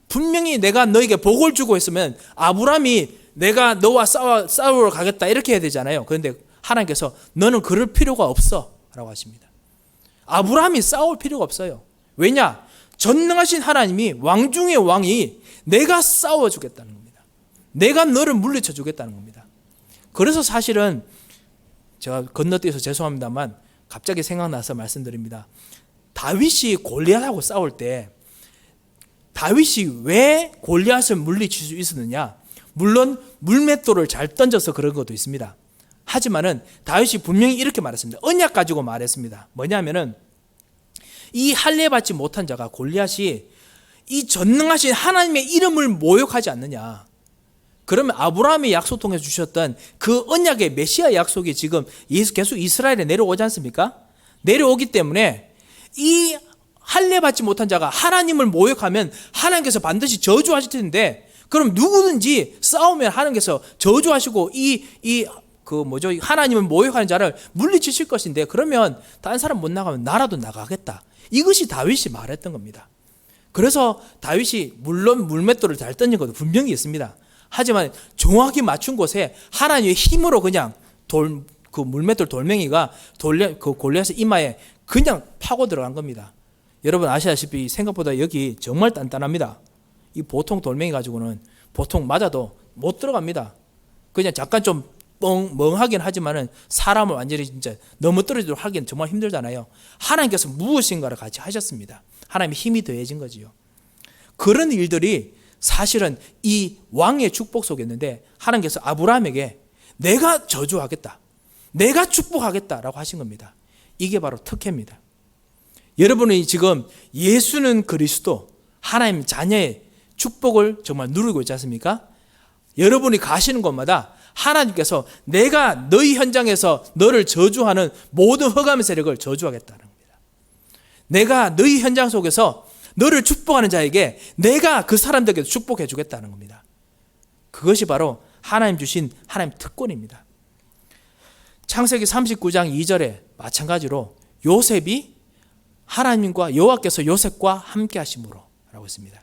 분명히 내가 너에게 복을 주고 했으면 아브라함이 내가 너와 싸우러 가겠다 이렇게 해야 되잖아요. 그런데 하나님께서 너는 그럴 필요가 없어 라고 하십니다. 아브라함이 싸울 필요가 없어요. 왜냐? 전능하신 하나님이 왕 중의 왕이 내가 싸워주겠다는 겁니다. 내가 너를 물리쳐 주겠다는 겁니다. 그래서 사실은 제가 건너뛰어서 죄송합니다만 갑자기 생각나서 말씀드립니다. 다윗이 골리앗하고 싸울 때 다윗이 왜 골리앗을 물리칠 수 있었느냐? 물론 물맷돌을 잘 던져서 그런 것도 있습니다. 하지만은 다윗이 분명히 이렇게 말했습니다. 언약 가지고 말했습니다. 뭐냐면은 이 할례 받지 못한 자가 골리앗이 이 전능하신 하나님의 이름을 모욕하지 않느냐. 그러면 아브라함의 약속 통해서 주셨던 그 언약의 메시아 약속이 지금 계속 이스라엘에 내려오지 않습니까? 내려오기 때문에 이 할례 받지 못한 자가 하나님을 모욕하면 하나님께서 반드시 저주하실 텐데 그럼 누구든지 싸우면 하나님께서 저주하시고 하나님을 모욕하는 자를 물리치실 것인데 그러면 다른 사람 못 나가면 나라도 나가겠다. 이것이 다윗이 말했던 겁니다. 그래서 다윗이 물론 물맷돌을 잘 던진 것도 분명히 있습니다. 하지만 정확히 맞춘 곳에 하나님의 힘으로 그냥 그 물맷돌 돌멩이가 그 골리앗의 이마에 그냥 파고 들어간 겁니다. 여러분 아시다시피 생각보다 여기 정말 단단합니다. 이 보통 돌멩이 가지고는 보통 맞아도 못 들어갑니다. 그냥 잠깐 좀 멍하긴 하지만은 사람을 완전히 진짜 넘어뜨리도록 하기는 정말 힘들잖아요. 하나님께서 무엇인가를 같이 하셨습니다. 하나님의 힘이 더해진 거지요. 그런 일들이 사실은 이 왕의 축복 속이었는데 하나님께서 아브라함에게 내가 저주하겠다. 내가 축복하겠다라고 하신 겁니다. 이게 바로 특혜입니다. 여러분이 지금 예수는 그리스도 하나님 자녀의 축복을 정말 누리고 있지 않습니까? 여러분이 가시는 곳마다 하나님께서 내가 너희 현장에서 너를 저주하는 모든 흑암의 세력을 저주하겠다는 겁니다. 내가 너희 현장 속에서 너를 축복하는 자에게 내가 그 사람들에게 축복해 주겠다는 겁니다. 그것이 바로 하나님 주신 하나님 특권입니다. 창세기 39장 2절에 마찬가지로 요셉이 하나님과 여호와께서 요셉과 함께 하심으로 라고 했습니다.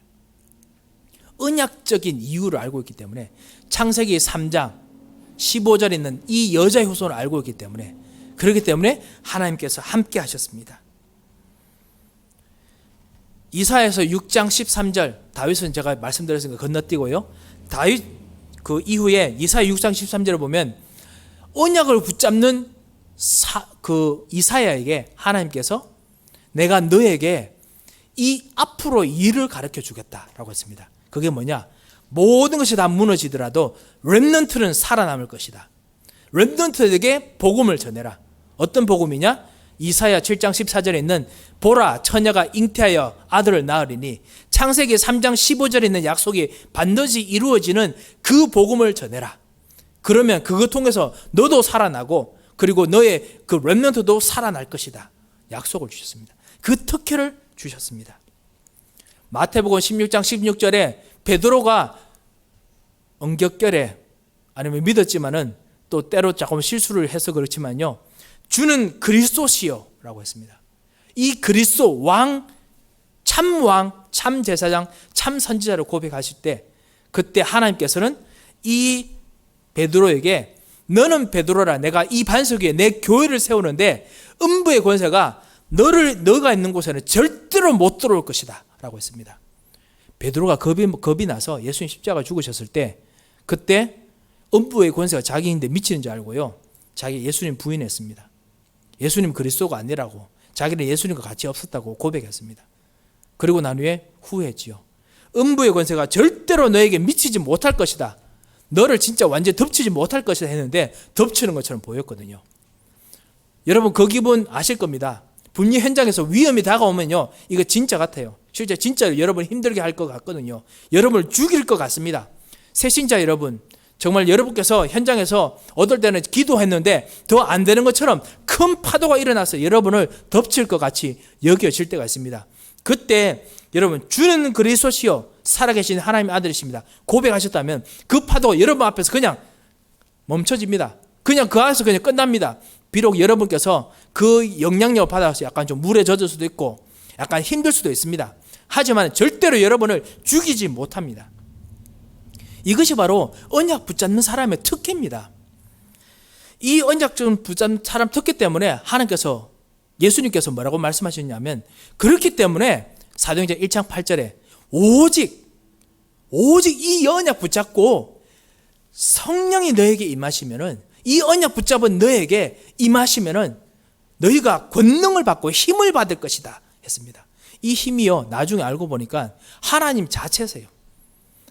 언약적인 이유를 알고 있기 때문에 창세기 3장 15절에 있는 이 여자의 후손을 알고 있기 때문에 그렇기 때문에 하나님께서 함께 하셨습니다. 이사야서 6장 13절 다윗은 제가 말씀드렸으니까 건너뛰고요. 다윗 그 이후에 이사야 6장 13절을 보면 언약을 붙잡는 그 이사야에게 하나님께서 내가 너에게 이 앞으로 일을 가르쳐 주겠다라고 했습니다. 그게 뭐냐? 모든 것이 다 무너지더라도 렘넌트는 살아남을 것이다. 렘넌트에게 복음을 전해라. 어떤 복음이냐? 이사야 7장 14절에 있는 보라 처녀가 잉태하여 아들을 낳으리니 창세기 3장 15절에 있는 약속이 반드시 이루어지는 그 복음을 전해라. 그러면 그거 통해서 너도 살아나고 그리고 너의 그 렘넌트도 살아날 것이다. 약속을 주셨습니다. 그 특혜를 주셨습니다. 마태복음 16장 16절에 베드로가 엉겹결에 아니면 믿었지만은 또 때로 조금 실수를 해서 그렇지만요. 주는 그리스도시요 라고 했습니다. 이 그리스도 왕, 참 제사장, 참 선지자를 고백하실 때 그때 하나님께서는 이 베드로에게 너는 베드로라 내가 이 반석 위에 내 교회를 세우는데 음부의 권세가 너가 있는 곳에는 절대로 못 들어올 것이다 라고 했습니다. 베드로가 겁이 나서 예수님 십자가 죽으셨을 때 그때 음부의 권세가 자기인데 미치는 줄 알고요. 자기 예수님 부인했습니다. 예수님 그리스도가 아니라고 자기는 예수님과 같이 없었다고 고백했습니다. 그리고 난 후에 후회했지요. 음부의 권세가 절대로 너에게 미치지 못할 것이다. 너를 진짜 완전히 덮치지 못할 것이다 했는데 덮치는 것처럼 보였거든요. 여러분 그 기분 아실 겁니다. 분리 현장에서 위험이 다가오면요. 이거 진짜 같아요. 실제 진짜로 여러분 힘들게 할 것 같거든요. 여러분을 죽일 것 같습니다. 새신자 여러분 정말 여러분께서 현장에서 어떨 때는 기도했는데 더 안 되는 것처럼 큰 파도가 일어나서 여러분을 덮칠 것 같이 여겨질 때가 있습니다. 그때 여러분 주는 그리스도시요 살아계신 하나님의 아들이십니다. 고백하셨다면 그 파도가 여러분 앞에서 그냥 멈춰집니다. 그냥 그 안에서 그냥 끝납니다. 비록 여러분께서 그 영향력을 받아서 약간 좀 물에 젖을 수도 있고 약간 힘들 수도 있습니다. 하지만 절대로 여러분을 죽이지 못합니다. 이것이 바로 언약 붙잡는 사람의 특혜입니다. 이 언약 좀 붙잡는 사람 특혜 때문에 하나님께서 예수님께서 뭐라고 말씀하셨냐면 그렇기 때문에 사도행전 1장 8절에 오직 이 언약 붙잡고 성령이 너에게 임하시면은 이 언약 붙잡은 너에게 임하시면은 너희가 권능을 받고 힘을 받을 것이다 했습니다. 이 힘이요 나중에 알고 보니까 하나님 자체세요.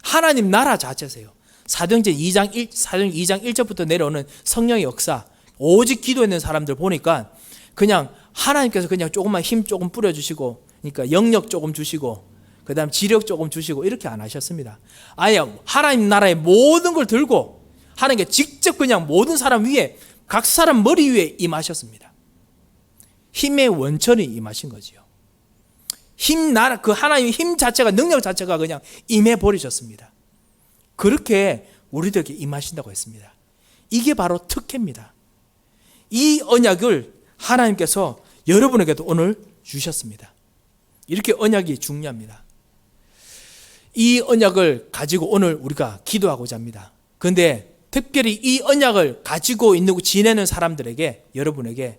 하나님 나라 자체세요. 사도행전 2장 1절부터 내려오는 성령의 역사 오직 기도했는 사람들 보니까 그냥 하나님께서 그냥 조금만 힘 조금 뿌려주시고 그러니까 영역 조금 주시고 그 다음 지력 조금 주시고 이렇게 안 하셨습니다. 아예 하나님 나라의 모든 걸 들고 하나님께 직접 그냥 모든 사람 위에 각 사람 머리 위에 임하셨습니다. 힘의 원천이 임하신 거지요. 그 하나님의 힘 자체가 능력 자체가 그냥 임해 버리셨습니다. 그렇게 우리들에게 임하신다고 했습니다. 이게 바로 특혜입니다. 이 언약을 하나님께서 여러분에게도 오늘 주셨습니다. 이렇게 언약이 중요합니다. 이 언약을 가지고 오늘 우리가 기도하고자 합니다. 그런데 특별히 이 언약을 가지고 있는 지내는 사람들에게 여러분에게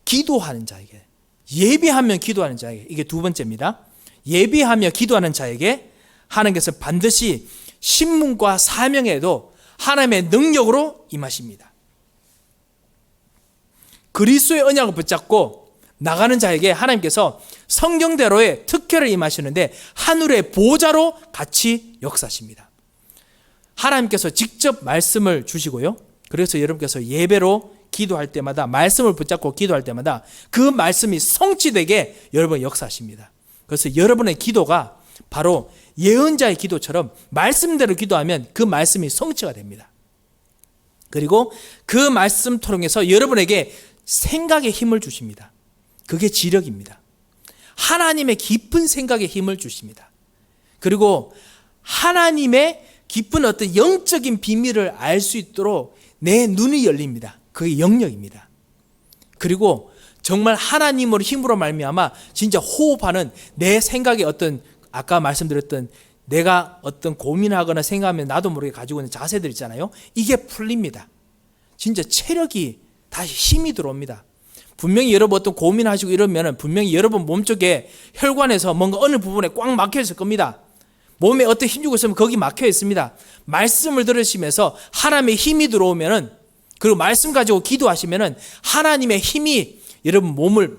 기도하는 자에게 예비하며 기도하는 자에게 이게 두 번째입니다. 예비하며 기도하는 자에게 하나님께서 반드시 신문과 사명에도 하나님의 능력으로 임하십니다. 그리스도의 언약을 붙잡고 나가는 자에게 하나님께서 성경대로의 특혜를 임하시는데 하늘의 보좌로 같이 역사하십니다. 하나님께서 직접 말씀을 주시고요. 그래서 여러분께서 예배로 기도할 때마다 말씀을 붙잡고 기도할 때마다 그 말씀이 성취되게 여러분 역사하십니다. 그래서 여러분의 기도가 바로 예언자의 기도처럼 말씀대로 기도하면 그 말씀이 성취가 됩니다. 그리고 그 말씀 통해서 여러분에게 생각의 힘을 주십니다. 그게 지력입니다. 하나님의 깊은 생각에 힘을 주십니다. 그리고 하나님의 깊은 어떤 영적인 비밀을 알 수 있도록 내 눈이 열립니다. 그게 영역입니다. 그리고 정말 하나님으로 힘으로 말미암아 진짜 호흡하는 내 생각의 어떤 아까 말씀드렸던 내가 어떤 고민하거나 생각하면 나도 모르게 가지고 있는 자세들 있잖아요. 이게 풀립니다. 진짜 체력이 다시 힘이 들어옵니다. 분명히 여러분 어떤 고민하시고 이러면은 분명히 여러분 몸쪽에 혈관에서 뭔가 어느 부분에 꽉 막혀 있을 겁니다. 몸에 어떤 힘 주고 있으면 거기 막혀 있습니다. 말씀을 들으시면서 하나님의 힘이 들어오면은 그리고 말씀 가지고 기도하시면은 하나님의 힘이 여러분 몸을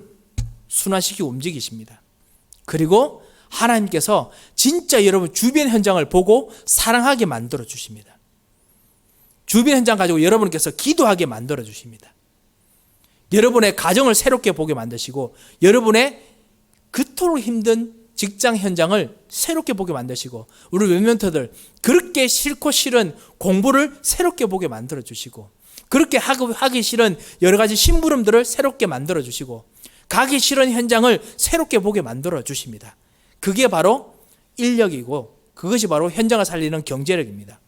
순환시키고 움직이십니다. 그리고 하나님께서 진짜 여러분 주변 현장을 보고 사랑하게 만들어 주십니다. 주변 현장 가지고 여러분께서 기도하게 만들어 주십니다. 여러분의 가정을 새롭게 보게 만드시고 여러분의 그토록 힘든 직장 현장을 새롭게 보게 만드시고 우리 멘토들 그렇게 싫고 싫은 공부를 새롭게 보게 만들어 주시고 그렇게 하기 싫은 여러 가지 심부름들을 새롭게 만들어 주시고 가기 싫은 현장을 새롭게 보게 만들어 주십니다. 그게 바로 인력이고 그것이 바로 현장을 살리는 경제력입니다.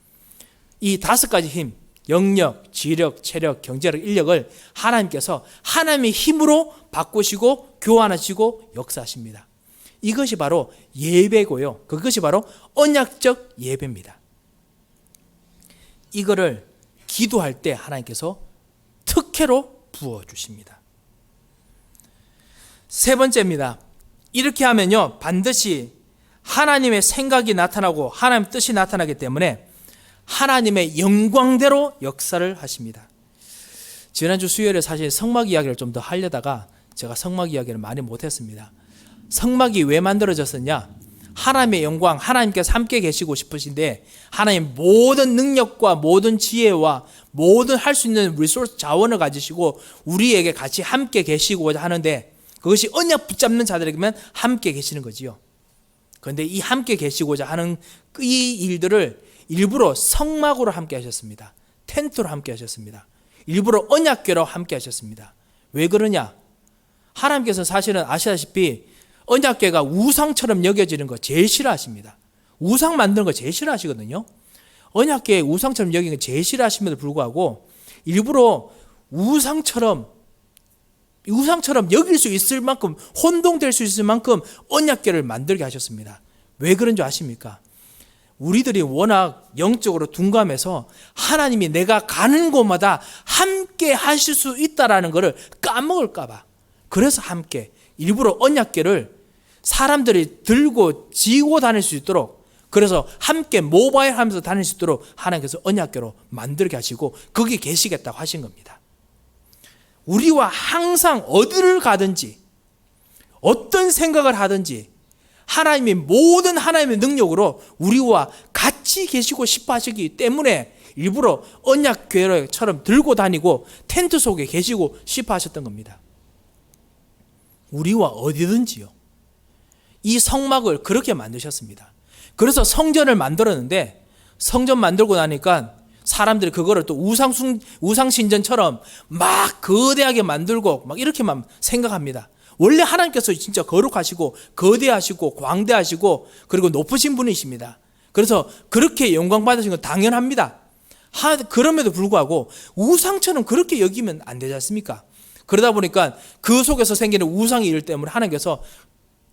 이 5가지 힘, 영력, 지력, 체력, 경제력, 인력을 하나님께서 하나님의 힘으로 바꾸시고 교환하시고 역사하십니다. 이것이 바로 예배고요. 그것이 바로 언약적 예배입니다. 이거를 기도할 때 하나님께서 특혜로 부어주십니다. 세 번째입니다. 이렇게 하면요 반드시 하나님의 생각이 나타나고 하나님의 뜻이 나타나기 때문에 하나님의 영광대로 역사를 하십니다. 지난주 수요일에 사실 성막 이야기를 좀 더 하려다가 제가 성막 이야기를 많이 못했습니다. 성막이 왜 만들어졌었냐? 하나님의 영광, 하나님께서 함께 계시고 싶으신데 하나님 모든 능력과 모든 지혜와 모든 할 수 있는 리소스 자원을 가지시고 우리에게 같이 함께 계시고자 하는데 그것이 언약 붙잡는 자들에게만 함께 계시는 거지요. 그런데 이 함께 계시고자 하는 이 일들을 일부러 성막으로 함께 하셨습니다. 텐트로 함께 하셨습니다. 일부러 언약궤로 함께 하셨습니다. 왜 그러냐? 하나님께서 사실은 아시다시피 언약궤가 우상처럼 여겨지는 거 제일 싫어하십니다. 우상 만드는 거 제일 싫어하시거든요. 언약궤 우상처럼 여기는 거 제일 싫어하심에도 불구하고 일부러 우상처럼 여길 수 있을 만큼 혼동될 수 있을 만큼 언약궤를 만들게 하셨습니다. 왜 그런 줄 아십니까? 우리들이 워낙 영적으로 둔감해서 하나님이 내가 가는 곳마다 함께 하실 수 있다라는 것을 까먹을까 봐 그래서 함께 일부러 언약궤를 사람들이 들고 지고 다닐 수 있도록 그래서 함께 모바일 하면서 다닐 수 있도록 하나님께서 언약궤로 만들게 하시고 거기 계시겠다고 하신 겁니다. 우리와 항상 어디를 가든지 어떤 생각을 하든지 하나님이 모든 하나님의 능력으로 우리와 같이 계시고 싶어 하시기 때문에 일부러 언약궤처럼 들고 다니고 텐트 속에 계시고 싶어 하셨던 겁니다. 우리와 어디든지요. 이 성막을 그렇게 만드셨습니다. 그래서 성전을 만들었는데 성전 만들고 나니까 사람들이 그거를 또 우상신전처럼 막 거대하게 만들고 막 이렇게만 생각합니다. 원래 하나님께서 진짜 거룩하시고 거대하시고 광대하시고 그리고 높으신 분이십니다. 그래서 그렇게 영광 받으신 건 당연합니다. 그럼에도 불구하고 우상처럼 그렇게 여기면 안 되지 않습니까? 그러다 보니까 그 속에서 생기는 우상의 일 때문에 하나님께서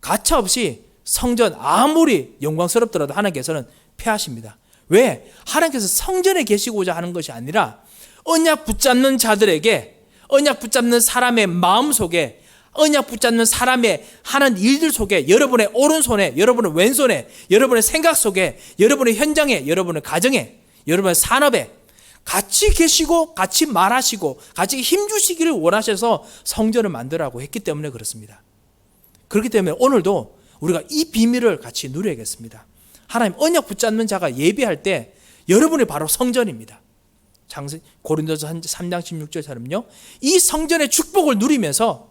가차없이 성전 아무리 영광스럽더라도 하나님께서는 패하십니다. 왜? 하나님께서 성전에 계시고자 하는 것이 아니라 언약 붙잡는 자들에게 언약 붙잡는 사람의 마음 속에 언약 붙잡는 사람의 하는 일들 속에 여러분의 오른손에 여러분의 왼손에 여러분의 생각 속에 여러분의 현장에 여러분의 가정에 여러분의 산업에 같이 계시고 같이 말하시고 같이 힘주시기를 원하셔서 성전을 만들라고 했기 때문에 그렇습니다. 그렇기 때문에 오늘도 우리가 이 비밀을 같이 누려야겠습니다. 하나님 언약 붙잡는 자가 예배할 때 여러분이 바로 성전입니다. 고린도서 3장 16절처럼요. 이 성전의 축복을 누리면서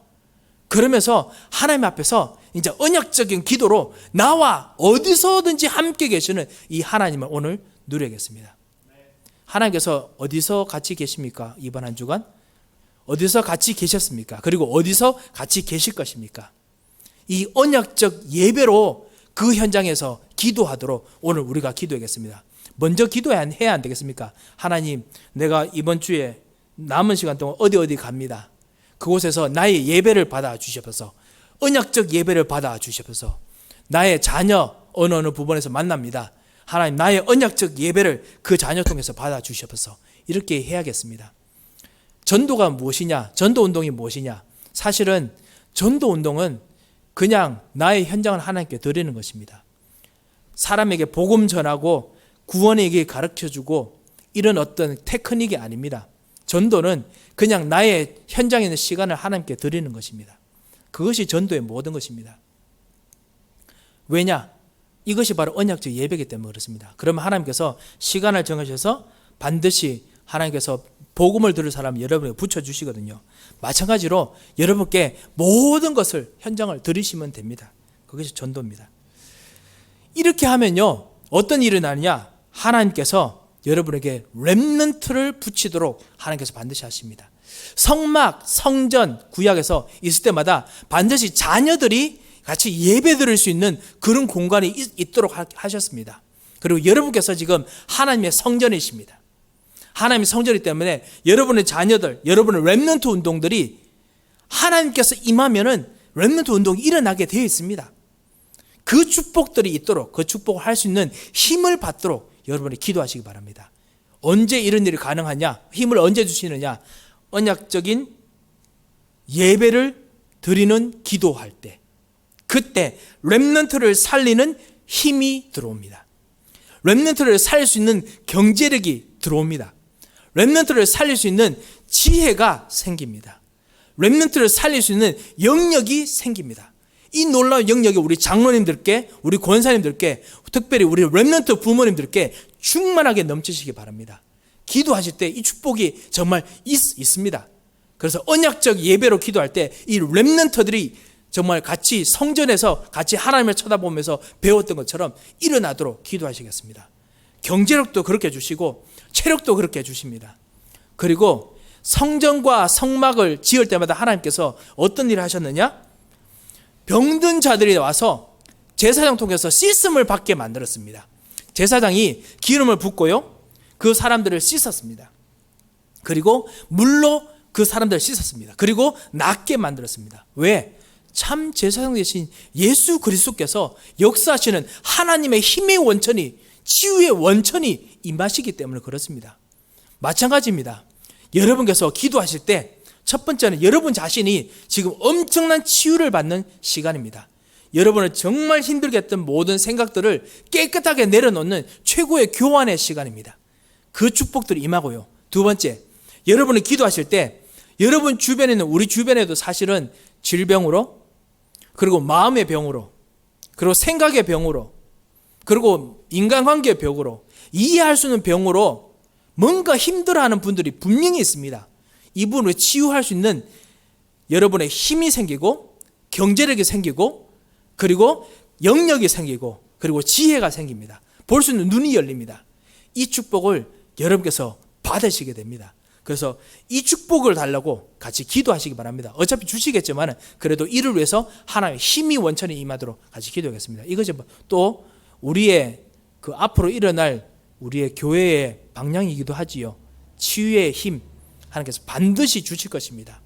그러면서 하나님 앞에서 이제 언약적인 기도로 나와 어디서든지 함께 계시는 이 하나님을 오늘 누려야겠습니다. 하나님께서 어디서 같이 계십니까? 이번 한 주간 어디서 같이 계셨습니까? 그리고 어디서 같이 계실 것입니까? 이 언약적 예배로 그 현장에서 기도하도록 오늘 우리가 기도하겠습니다. 먼저 기도해야 안 되겠습니까? 하나님, 내가 이번 주에 남은 시간 동안 어디 갑니다. 그곳에서 나의 예배를 받아 주시옵소서. 언약적 예배를 받아 주시옵소서. 나의 자녀 어느 부분에서 만납니다. 하나님, 나의 언약적 예배를 그 자녀 통해서 받아 주시옵소서. 이렇게 해야겠습니다. 전도가 무엇이냐? 전도운동이 무엇이냐? 사실은 전도운동은 그냥 나의 현장을 하나님께 드리는 것입니다. 사람에게 복음 전하고 구원에게 가르쳐주고 이런 어떤 테크닉이 아닙니다. 전도는 그냥 나의 현장에 있는 시간을 하나님께 드리는 것입니다. 그것이 전도의 모든 것입니다. 왜냐? 이것이 바로 언약적 예배이기 때문에 그렇습니다. 그러면 하나님께서 시간을 정하셔서 반드시 하나님께서 복음을 들을 사람 여러분에게 붙여주시거든요. 마찬가지로 여러분께 모든 것을 현장을 드리시면 됩니다. 그것이 전도입니다. 이렇게 하면요, 어떤 일이 나느냐? 하나님께서 여러분에게 렘넌트를 붙이도록 하나님께서 반드시 하십니다. 성막, 성전, 구약에서 있을 때마다 반드시 자녀들이 같이 예배 드릴 수 있는 그런 공간이 있도록 하셨습니다. 그리고 여러분께서 지금 하나님의 성전이십니다. 하나님의 성전이기 때문에 여러분의 자녀들, 여러분의 렘넌트 운동들이 하나님께서 임하면은 렘넌트 운동이 일어나게 되어 있습니다. 그 축복들이 있도록, 그 축복을 할 수 있는 힘을 받도록 여러분이 기도하시기 바랍니다. 언제 이런 일이 가능하냐? 힘을 언제 주시느냐? 언약적인 예배를 드리는 기도할 때, 그때 렘넌트를 살리는 힘이 들어옵니다. 렘넌트를 살릴 수 있는 경제력이 들어옵니다. 렘넌트를 살릴 수 있는 지혜가 생깁니다. 렘넌트를 살릴 수 있는 영역이 생깁니다. 이 놀라운 영역이 우리 장로님들께, 우리 권사님들께, 특별히 우리 렘넌트 부모님들께 충만하게 넘치시기 바랍니다. 기도하실 때 이 축복이 정말 있습니다. 그래서 언약적 예배로 기도할 때 이 렘넌트들이 정말 같이 성전에서 같이 하나님을 쳐다보면서 배웠던 것처럼 일어나도록 기도하시겠습니다. 경제력도 그렇게 주시고 체력도 그렇게 주십니다. 그리고 성전과 성막을 지을 때마다 하나님께서 어떤 일을 하셨느냐? 병든 자들이 와서 제사장 통해서 씻음을 받게 만들었습니다. 제사장이 기름을 붓고요, 그 사람들을 씻었습니다. 그리고 물로 그 사람들을 씻었습니다. 그리고 낫게 만들었습니다. 왜? 참 제사장 되신 예수 그리스도께서 역사하시는 하나님의 힘의 원천이, 치유의 원천이 임하시기 때문에 그렇습니다. 마찬가지입니다. 여러분께서 기도하실 때 첫 번째는 여러분 자신이 지금 엄청난 치유를 받는 시간입니다. 여러분을 정말 힘들게 했던 모든 생각들을 깨끗하게 내려놓는 최고의 교환의 시간입니다. 그 축복들이 임하고요. 두 번째, 여러분이 기도하실 때 여러분 주변에 있는, 우리 주변에도 사실은 질병으로, 그리고 마음의 병으로, 그리고 생각의 병으로, 그리고 인간관계의 병으로, 이해할 수 있는 병으로 뭔가 힘들어하는 분들이 분명히 있습니다. 이분을 치유할 수 있는 여러분의 힘이 생기고 경제력이 생기고 그리고 영역이 생기고 그리고 지혜가 생깁니다. 볼 수 있는 눈이 열립니다. 이 축복을 여러분께서 받으시게 됩니다. 그래서 이 축복을 달라고 같이 기도하시기 바랍니다. 어차피 주시겠지만 그래도 이를 위해서 하나님의 힘이 원천이 임하도록 같이 기도하겠습니다. 이것이 또 우리의 그 앞으로 일어날 우리의 교회의 방향이기도 하지요. 치유의 힘 하나님께서 반드시 주실 것입니다.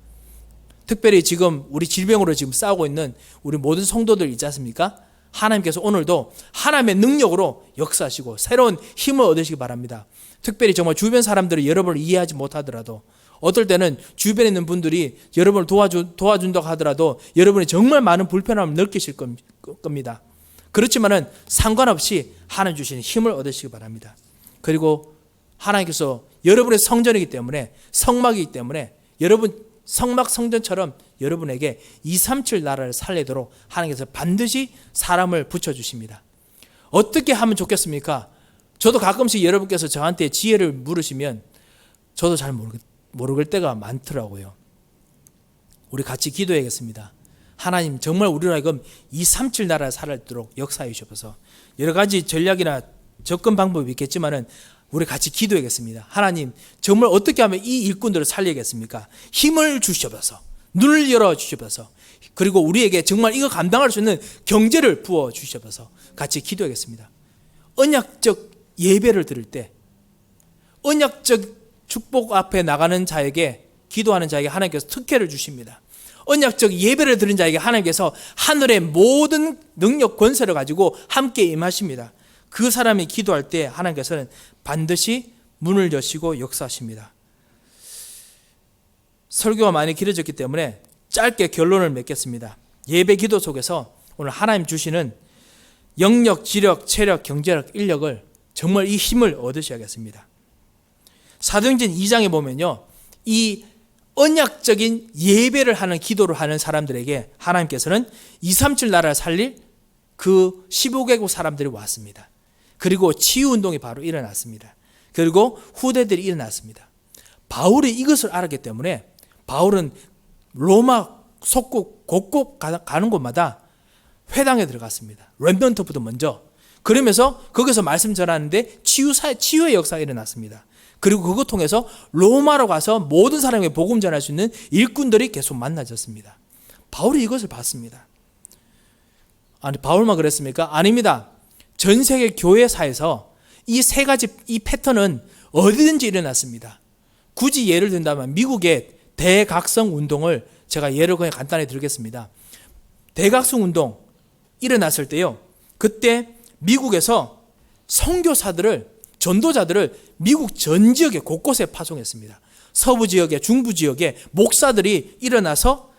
특별히 지금 우리 질병으로 지금 싸우고 있는 우리 모든 성도들 있지 않습니까? 하나님께서 오늘도 하나님의 능력으로 역사하시고 새로운 힘을 얻으시기 바랍니다. 특별히 정말 주변 사람들이 여러분을 이해하지 못하더라도, 어떨 때는 주변에 있는 분들이 여러분을 도와준다고 하더라도 여러분이 정말 많은 불편함을 느끼실 겁니다. 그렇지만은 상관없이 하나님 주시는 힘을 얻으시기 바랍니다. 그리고 하나님께서 여러분의 성전이기 때문에, 성막이기 때문에 여러분 성막 성전처럼 여러분에게 237 나라를 살리도록 하나님께서 반드시 사람을 붙여주십니다. 어떻게 하면 좋겠습니까? 저도 가끔씩 여러분께서 저한테 지혜를 물으시면 저도 잘 모르겠 때가 많더라고요. 우리 같이 기도해야겠습니다. 하나님, 정말 우리로 하여금 237 나라를 살도록 역사해 주셔서 여러 가지 전략이나 접근 방법이 있겠지만은 우리 같이 기도하겠습니다. 하나님, 정말 어떻게 하면 이 일꾼들을 살리겠습니까? 힘을 주시옵소서. 눈을 열어 주시옵소서. 그리고 우리에게 정말 이거 감당할 수 있는 경제를 부어 주시옵소서. 같이 기도하겠습니다. 언약적 예배를 드릴 때, 언약적 축복 앞에 나가는 자에게, 기도하는 자에게 하나님께서 특혜를 주십니다. 언약적 예배를 드린 자에게 하나님께서 하늘의 모든 능력 권세를 가지고 함께 임하십니다. 그 사람이 기도할 때 하나님께서는 반드시 문을 여시고 역사하십니다. 설교가 많이 길어졌기 때문에 짧게 결론을 맺겠습니다. 예배 기도 속에서 오늘 하나님 주시는 영력, 지력, 체력, 경제력, 인력을 정말 이 힘을 얻으셔야겠습니다. 사도행전 2장에 보면요, 이 언약적인 예배를 하는 기도를 하는 사람들에게 하나님께서는 237 나라를 살릴 그 15개국 사람들이 왔습니다. 그리고 치유운동이 바로 일어났습니다. 그리고 후대들이 일어났습니다. 바울이 이것을 알았기 때문에 바울은 로마 속국 곳곳 가는 곳마다 회당에 들어갔습니다. 렘넌트부터 먼저. 그러면서 거기서 말씀 전하는데 치유의 역사가 일어났습니다. 그리고 그것 통해서 로마로 가서 모든 사람에게 복음 전할 수 있는 일꾼들이 계속 만나졌습니다. 바울이 이것을 봤습니다. 아니, 바울만 그랬습니까? 아닙니다. 전 세계 교회사에서 이 세 가지 이 패턴은 어디든지 일어났습니다. 굳이 예를 든다면 미국의 대각성 운동을 제가 예를 그냥 간단히 들겠습니다. 대각성 운동 일어났을 때요, 그때 미국에서 선교사들을, 전도자들을 미국 전 지역에 곳곳에 파송했습니다. 서부 지역에, 중부 지역에 목사들이 일어나서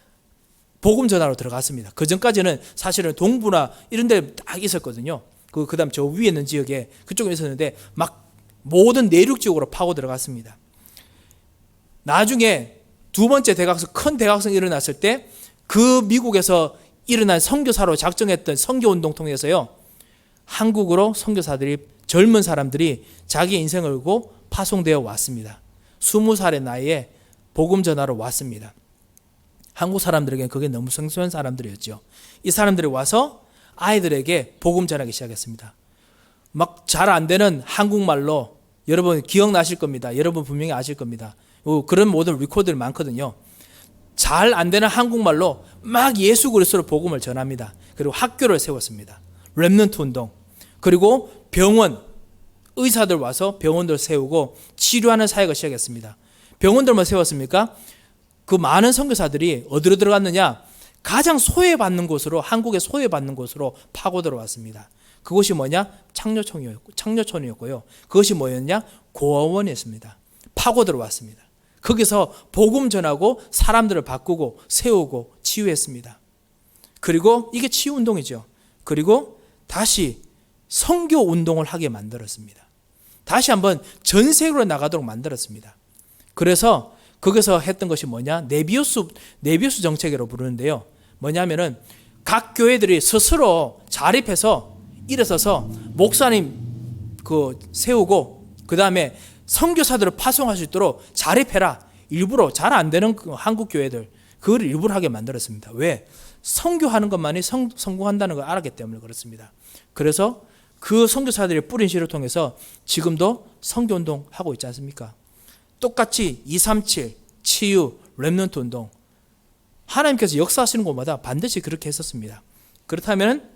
복음 전하러 들어갔습니다. 그 전까지는 사실은 동부나 이런 데 딱 있었거든요. 그 다음 저 위에 있는 지역에 그쪽에 있었는데 막 모든 내륙 지역으로 파고 들어갔습니다. 나중에 두 번째 대각성, 큰 대각성이 일어났을 때 그 미국에서 일어난 선교사로 작정했던 선교운동 통해서요, 한국으로 선교사들이, 젊은 사람들이 자기 인생을 걸고 파송되어 왔습니다. 20살의 나이에 복음 전하러 왔습니다. 한국 사람들에게는 그게 너무 생소한 사람들이었죠. 이 사람들이 와서 아이들에게 복음 전하기 시작했습니다. 막 잘 안 되는 한국말로, 여러분 기억나실 겁니다. 여러분 분명히 아실 겁니다. 그런 모든 리코드들 많거든요. 잘 안 되는 한국말로 막 예수 그리스도의 복음을 전합니다. 그리고 학교를 세웠습니다. 렘넌트 운동. 그리고 병원, 의사들 와서 병원들 세우고 치료하는 사역을 시작했습니다. 병원들만 세웠습니까? 그 많은 선교사들이 어디로 들어갔느냐? 가장 소외받는 곳으로, 한국의 소외받는 곳으로 파고 들어왔습니다. 그것이 뭐냐? 창녀촌이었고요. 그것이 뭐였냐? 고아원이었습니다. 파고 들어왔습니다. 거기서 복음 전하고 사람들을 바꾸고 세우고 치유했습니다. 그리고 이게 치유운동이죠. 그리고 다시 선교운동을 하게 만들었습니다. 다시 한번 전 세계로 나가도록 만들었습니다. 그래서 거기서 했던 것이 뭐냐? 네비우스 정책이라고 부르는데요. 뭐냐면은 각 교회들이 스스로 자립해서 일어서서 목사님 세우고, 그 다음에 선교사들을 파송할 수 있도록 자립해라. 일부러 잘 안 되는 한국 교회들, 그걸 일부러 하게 만들었습니다. 왜? 선교하는 것만이 성공한다는 걸 알았기 때문에 그렇습니다. 그래서 그 선교사들이 뿌린 씨를 통해서 지금도 선교운동 하고 있지 않습니까? 똑같이 237, 치유, 렘넌트 운동, 하나님께서 역사하시는 곳마다 반드시 그렇게 했었습니다. 그렇다면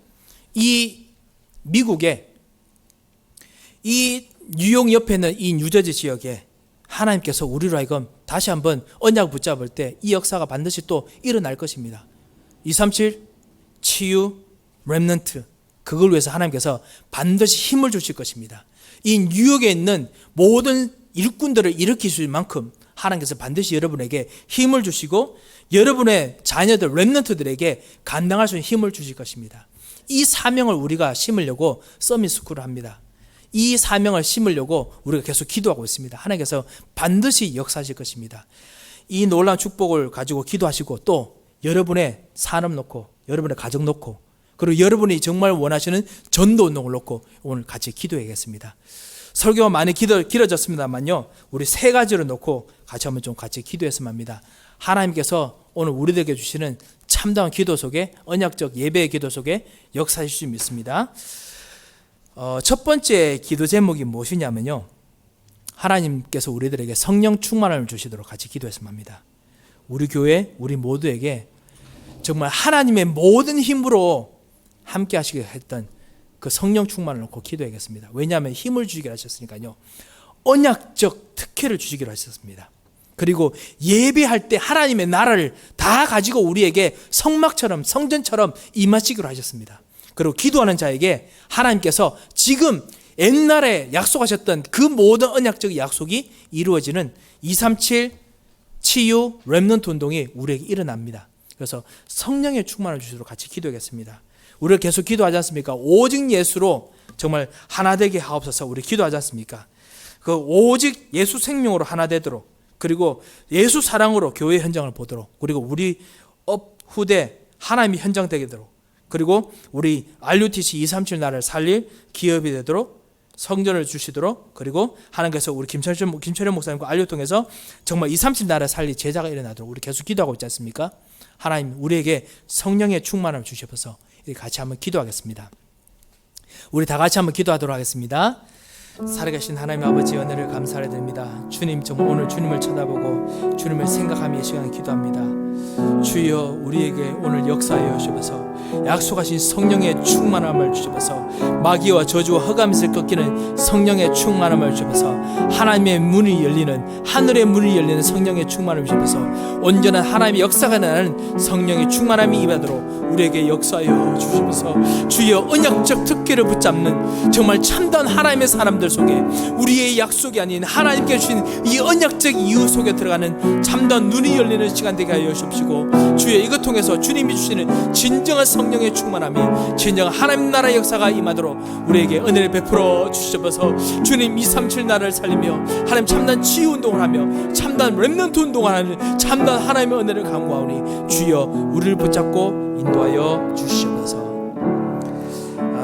이 미국의 이 뉴욕 옆에 있는 이 뉴저지 지역에 하나님께서 우리로 하여금 다시 한번 언약 붙잡을 때 이 역사가 반드시 또 일어날 것입니다. 237, 치유, 렘넌트, 그걸 위해서 하나님께서 반드시 힘을 주실 것입니다. 이 뉴욕에 있는 모든 일꾼들을 일으키실 만큼 하나님께서 반드시 여러분에게 힘을 주시고 여러분의 자녀들, 렘넌트들에게 감당할 수 있는 힘을 주실 것입니다. 이 사명을 우리가 심으려고 서밋 스쿨을 합니다. 이 사명을 심으려고 우리가 계속 기도하고 있습니다. 하나님께서 반드시 역사하실 것입니다. 이 놀라운 축복을 가지고 기도하시고 또 여러분의 산업 놓고, 여러분의 가정 놓고, 그리고 여러분이 정말 원하시는 전도 운동을 놓고 오늘 같이 기도해야겠습니다. 설교가 많이 길어졌습니다만요, 우리 세 가지를 놓고 같이 한번 좀 같이 기도했으면 합니다. 하나님께서 오늘 우리들에게 주시는 참다운 기도 속에, 언약적 예배의 기도 속에 역사하실 수 믿습니다. 첫 번째 기도 제목이 무엇이냐면요, 하나님께서 우리들에게 성령 충만함을 주시도록 같이 기도했으면 합니다. 우리 교회, 우리 모두에게 정말 하나님의 모든 힘으로 함께 하시게 했던 그 성령 충만을 놓고 기도하겠습니다. 왜냐하면 힘을 주시기로 하셨으니까요. 언약적 특혜를 주시기로 하셨습니다. 그리고 예배할 때 하나님의 나라를 다 가지고 우리에게 성막처럼 성전처럼 임하시기로 하셨습니다. 그리고 기도하는 자에게 하나님께서 지금 옛날에 약속하셨던 그 모든 언약적 약속이 이루어지는 237 치유 렘넌트 운동이 우리에게 일어납니다. 그래서 성령의 충만을 주시도록 같이 기도하겠습니다. 우리가 계속 기도하지 않습니까? 오직 예수로 정말 하나 되게 하옵소서. 우리 기도하지 않습니까? 그 오직 예수 생명으로 하나 되도록, 그리고 예수 사랑으로 교회 현장을 보도록, 그리고 우리 후대 하나님이 현장 되게 되도록, 그리고 우리 RUTC 237 나라를 살릴 기업이 되도록 성전을 주시도록, 그리고 하나님께서 우리 김철현 목사님과 알료 통해서 정말 237 나라를 살릴 제자가 일어나도록 우리 계속 기도하고 있지 않습니까? 하나님 우리에게 성령의 충만함을 주셔서 같이 한번 기도하겠습니다. 우리 다 같이 한번 기도하도록 하겠습니다. 살아계신 하나님 아버지 은혜를 감사를 드립니다. 주님, 정말 오늘 주님을 쳐다보고 주님을 생각하며 이 시간에 기도합니다. 주여 우리에게 오늘 역사하여 주셔서 약속하신 성령의 충만함을 주셔서 마귀와 저주와 흑암을 꺾이는 성령의 충만함을 주셔서 하나님의 문이 열리는, 하늘의 문이 열리는 성령의 충만함을 주셔서 온전한 하나님의 역사가 나는 성령의 충만함이 임하도록 우리에게 역사하여 주셔서 주여 언약적 특기를 붙잡는 정말 참다운 하나님의 사람들 속에 우리의 약속이 아닌 하나님께 주신 이 언약적 이유 속에 들어가는 참다운 눈이 열리는 시간 되게 하여 주옵시고, 주여 이것 통해서 주님이 주시는 진정한 성령의 충만함이 진정한 하나님 나라의 역사가 임하도록 우리에게 은혜를 베풀어 주셔서 주님 237 나라를 살리며 하나님 참단 치유 운동을 하며 참단 렘넌트 운동을 하는 참단 하나님의 은혜를 간구하오니 주여 우리를 붙잡고 인도하여 주시옵소서.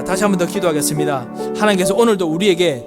다시 한 번 더 기도하겠습니다. 하나님께서 오늘도 우리에게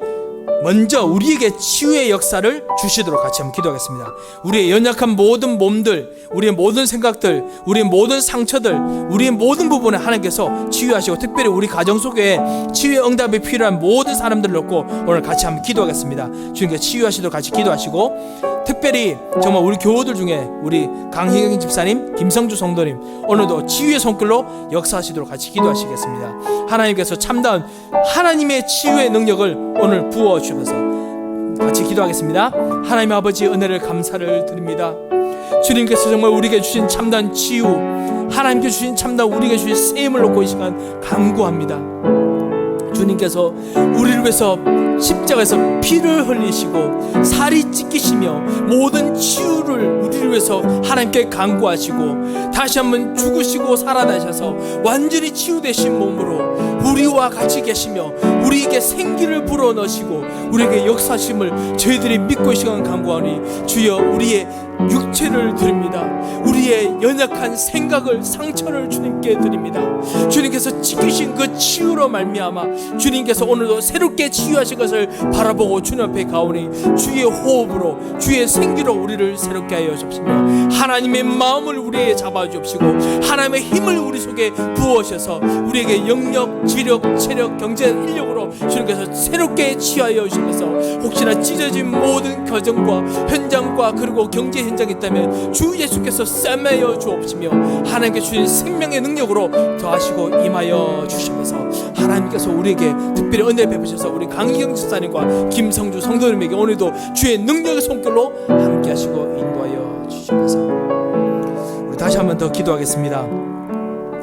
먼저 우리에게 치유의 역사를 주시도록 같이 한번 기도하겠습니다. 우리의 연약한 모든 몸들, 우리의 모든 생각들, 우리의 모든 상처들, 우리의 모든 부분에 하나님께서 치유하시고, 특별히 우리 가정 속에 치유의 응답이 필요한 모든 사람들을 놓고 오늘 같이 한번 기도하겠습니다. 주님께 치유하시도록 같이 기도하시고, 특별히 정말 우리 교우들 중에 우리 강희경 집사님, 김성주 성도님 오늘도 치유의 손길로 역사하시도록 같이 기도하시겠습니다. 하나님께서 참다운 하나님의 치유의 능력을 오늘 부어 주셔서 같이 기도하겠습니다. 하나님 아버지 은혜를 감사를 드립니다. 주님께서 정말 우리에게 주신 참다운 치유, 하나님께 주신 참다운 우리에게 주신 쓰임을 놓고 이 시간 간구합니다. 주님께서 우리를 위해서 십자가에서 피를 흘리시고 살이 찢기시며 모든 치유를 우리를 위해서 하나님께 간구하시고 다시 한번 죽으시고 살아나셔서 완전히 치유되신 몸으로 우리와 같이 계시며 우리에게 생기를 불어넣으시고 우리에게 역사심을 저희들이 믿고 이 시간 간구하니 주여 우리의 육체를 드립니다. 우리의 연약한 생각을, 상처를 주님께 드립니다. 주님께서 지키신 그 치유로 말미암아 주님께서 오늘도 새롭게 치유하신 것을 바라보고 주님 앞에 가오니 주의 호흡으로, 주의 생기로 우리를 새롭게 하여 주시며 하나님의 마음을 우리에게 잡아주옵시고 하나님의 힘을 우리 속에 부어셔서 우리에게 영력, 지력, 체력, 경제, 인력으로 주님께서 새롭게 치유하여 주시면서 혹시나 찢어진 모든 가정과 현장과 그리고 경제 현장이 있다면 주 예수께서 싸매어 주옵시며 하나님께 주신 생명의 능력으로 더하시고 임하여 주시면서 하나님께서 우리에게 특별히 은혜 베푸셔서 우리 강희경 집사님과 김성주 성도님에게 오늘도 주의 능력의 손길로 함께 하시고 인도하여 주시면서 우리 다시 한번 더 기도하겠습니다.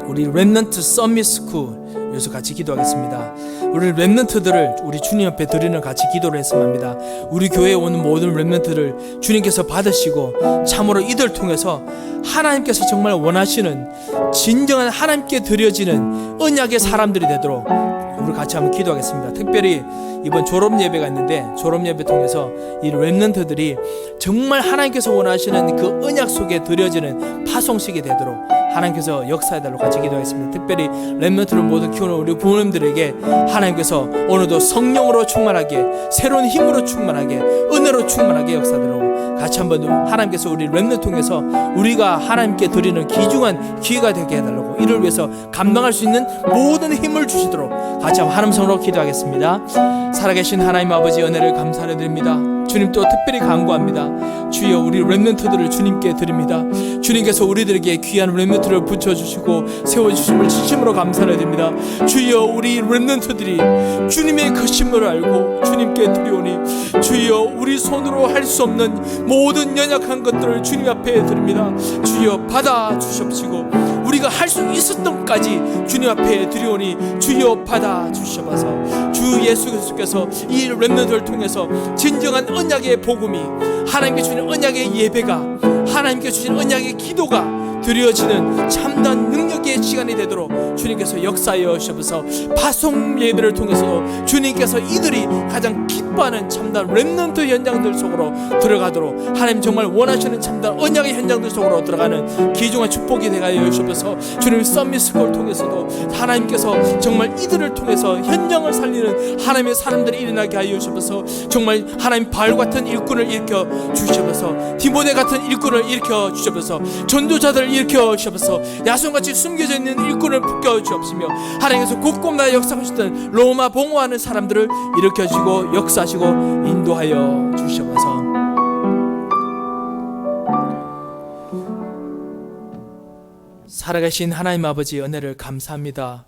우리 렘넌트 서밋 스쿨 여기서 같이 기도하겠습니다. 우리 렘넌트들을 우리 주님 앞에 드리는 같이 기도를 했으면 합니다. 우리 교회에 오는 모든 렘넌트를 주님께서 받으시고 참으로 이들 통해서 하나님께서 정말 원하시는 진정한 하나님께 드려지는 언약의 사람들이 되도록 우리 같이 한번 기도하겠습니다. 특별히 이번 졸업 예배가 있는데 졸업 예배 통해서 이 렘넌트들이 정말 하나님께서 원하시는 그 언약 속에 드려지는 파송식이 되도록 하나님께서 역사해달라고 같이 기도하겠습니다. 특별히 렘넌트를 모두 키우는 우리 부모님들에게 하나님께서 오늘도 성령으로 충만하게, 새로운 힘으로 충만하게, 은혜로 충만하게 역사하도록 같이 한번 하나님께서 우리 렘넌트 통해서 우리가 하나님께 드리는 귀중한 기회가 되게 해달라고, 이를 위해서 감당할 수 있는 모든 힘을 주시도록 같이 한번 하나님 성으로 기도하겠습니다. 살아계신 하나님 아버지 은혜를 감사드립니다. 주님 또 특별히 간구합니다. 주여 우리 렘넌트들을 주님께 드립니다. 주님께서 우리들에게 귀한 렘넌트를 붙여주시고 세워주심을 진심으로 감사를 드립니다. 주여 우리 렘넌트들이 주님의 크심을 알고 주님께 드리오니 주여 우리 손으로 할 수 없는 모든 연약한 것들을 주님 앞에 드립니다. 주여 받아 주십시고 우리가 할 수 있었던 것까지 주님 앞에 드리오니 주여 받아 주셔서 주 예수 그리스도께서 이 렘넌트를 통해서 진정한 언약의 복음이 하나님께 주신 언약의 예배가 하나님께 주신 언약의 기도가 드려지는 참된 능력의 시간이 되도록 주님께서 역사하여 주셔서 파송 예배를 통해서도 주님께서 이들이 가장 기뻐하는 참된 렘넌트 현장들 속으로 들어가도록 하나님 정말 원하시는 참된 언약의 현장들 속으로 들어가는 귀중한 축복이 되게 하여 주셔서 주님 서밋 스쿨을 통해서도 하나님께서 정말 이들을 통해서 현장을 살리는 하나님의 사람들이 일어나게 하여 주셔서 정말 하나님 바울 같은 일꾼을 일으켜 주셔서 디모데 같은 일꾼을 일으켜 주셔서 전도자들 일으켜 주셔서 야손같이 숨겨져 있는 일꾼을 붙여 주옵시며 하나님께서 곳곳마다 역사하시던 로마 봉호하는 사람들을 일으켜 주시고 역사하시고 인도하여 주셔서 살아계신 하나님 아버지 은혜를 감사합니다.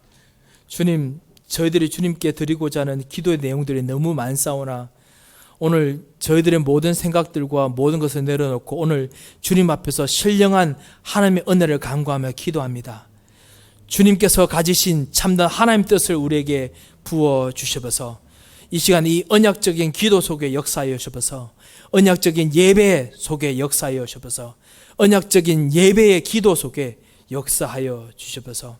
주님, 저희들이 주님께 드리고자 하는 기도의 내용들이 너무 많사오나 오늘 저희들의 모든 생각들과 모든 것을 내려놓고 오늘 주님 앞에서 신령한 하나님의 은혜를 간구하며 기도합니다. 주님께서 가지신 참된 하나님 뜻을 우리에게 부어 주셔서 이 시간 이 언약적인 기도 속에 역사하여 주셔서 언약적인 예배 속에 역사하여 주셔서 언약적인 예배의 기도 속에 역사하여 주셔서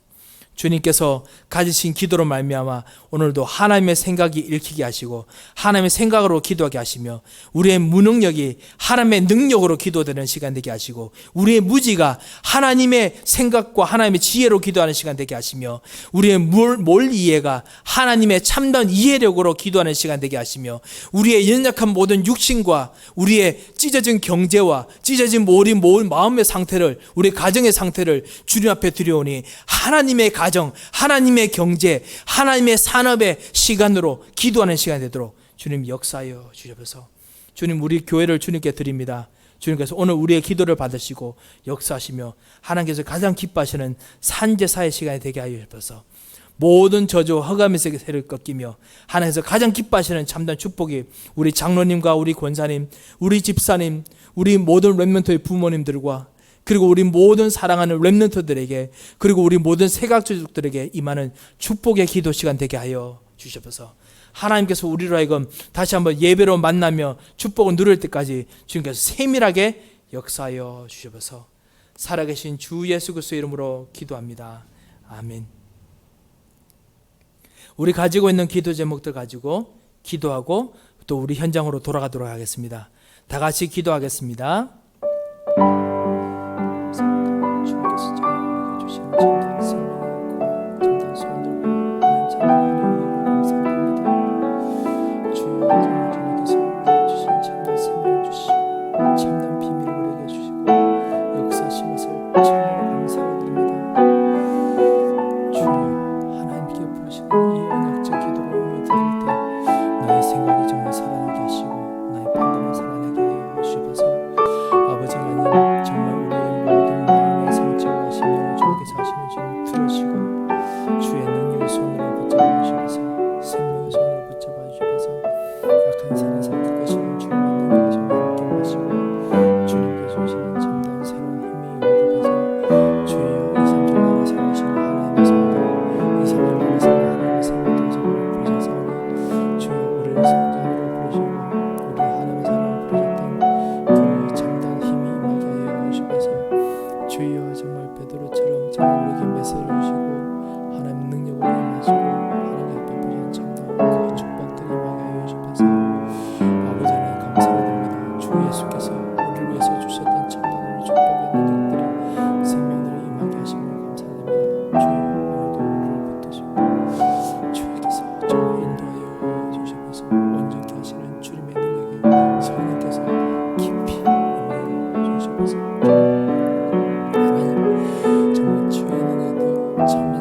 주님께서 가지신 기도로 말미암아 오늘도 하나님의 생각이 읽히게 하시고 하나님의 생각으로 기도하게 하시며 우리의 무능력이 하나님의 능력으로 기도되는 시간 되게 하시고 우리의 무지가 하나님의 생각과 하나님의 지혜로 기도하는 시간 되게 하시며 우리의 몰 이해가 하나님의 참된 이해력으로 기도하는 시간 되게 하시며 우리의 연약한 모든 육신과 우리의 찢어진 경제와 찢어진 모든 마음의 상태를 우리의 가정의 상태를 주님 앞에 드려오니 하나님의 가정, 하나님의 경제, 하나님의 산업의 시간으로 기도하는 시간이 되도록 주님 역사하여 주셔서 주님 우리 교회를 주님께 드립니다. 주님께서 오늘 우리의 기도를 받으시고 역사하시며 하나님께서 가장 기뻐하시는 산제사의 시간이 되게 하여 주셔서 모든 저주 허감의 세를 꺾이며 하나님께서 가장 기뻐하시는 참된 축복이 우리 장로님과 우리 권사님, 우리 집사님, 우리 모든 렘넌트의 부모님들과 그리고 우리 모든 사랑하는 렘넌트들에게 그리고 우리 모든 세각주족들에게 임하는 축복의 기도 시간 되게 하여 주셔서 하나님께서 우리로 하여금 다시 한번 예배로 만나며 축복을 누릴 때까지 주님께서 세밀하게 역사하여 주셔서 살아계신 주 예수 그리스도의 이름으로 기도합니다. 아멘. 우리 가지고 있는 기도 제목들 가지고 기도하고 또 우리 현장으로 돌아가도록 하겠습니다. 다 같이 기도하겠습니다. 주님께서 우리에게 주시는 참된 생명과 참된 소원을 하는 참된 감사합니다. 주여 주님께서 우리에게 주신 참된 생명을 주시고 참된 비밀을 우리에게 주시고 역사하신 것을 참으로 감사드립니다. 주여 하나님께 부르시는 이 언약적 기도를 오늘 드릴 때 나의 생각이 정말 살아나게 하시고 나의 판단을 살아나게 하여 주셔서 아버지 하나님 정말 우리의 모든 마음의 상처와 심령을 주님께서 하시는 주님 들으시고 주의 능력의 손으로 붙잡아 주셔서 생명의 손으로 붙잡아 주셔서 약한 산에서 끝까시는 주님의 능력의 손으로 함께 하시고 주님께 주시는 참다운 새로운 힘이 우리에게서 주여 이 3주 나라 살아계시는 하나님의 손으로 이 3주 나라 살아계시는 하나님의 생명의 손으로 부르셔서 주여 우리를 성장으로 부르시고 우리 하나님의 사랑을 부르셨던 그 참다운 힘이 임하게 하여 주셔서 주여 정말 베드로처럼 정말 우리에게 메시지를 주시고 하나님 능력으로 임하시고 하나님 앞에 보시는 참다운 그 축복들이 임하게 하여 주셔서 아버지 하나님 감사드립니다. 주 예수께서 우리를 위해서 주셨던 참다운 우리 축복의 능력들이 생명들이 임하게 하시는 걸 감사드립니다. 주여 오늘도 우리를 붙드시고 주께서 정말 인도하여 주셔서 온전케 하시는 주님의 능력이 성령께서 깊이 임하여 주셔서 하나님 정말 주의 능력도 참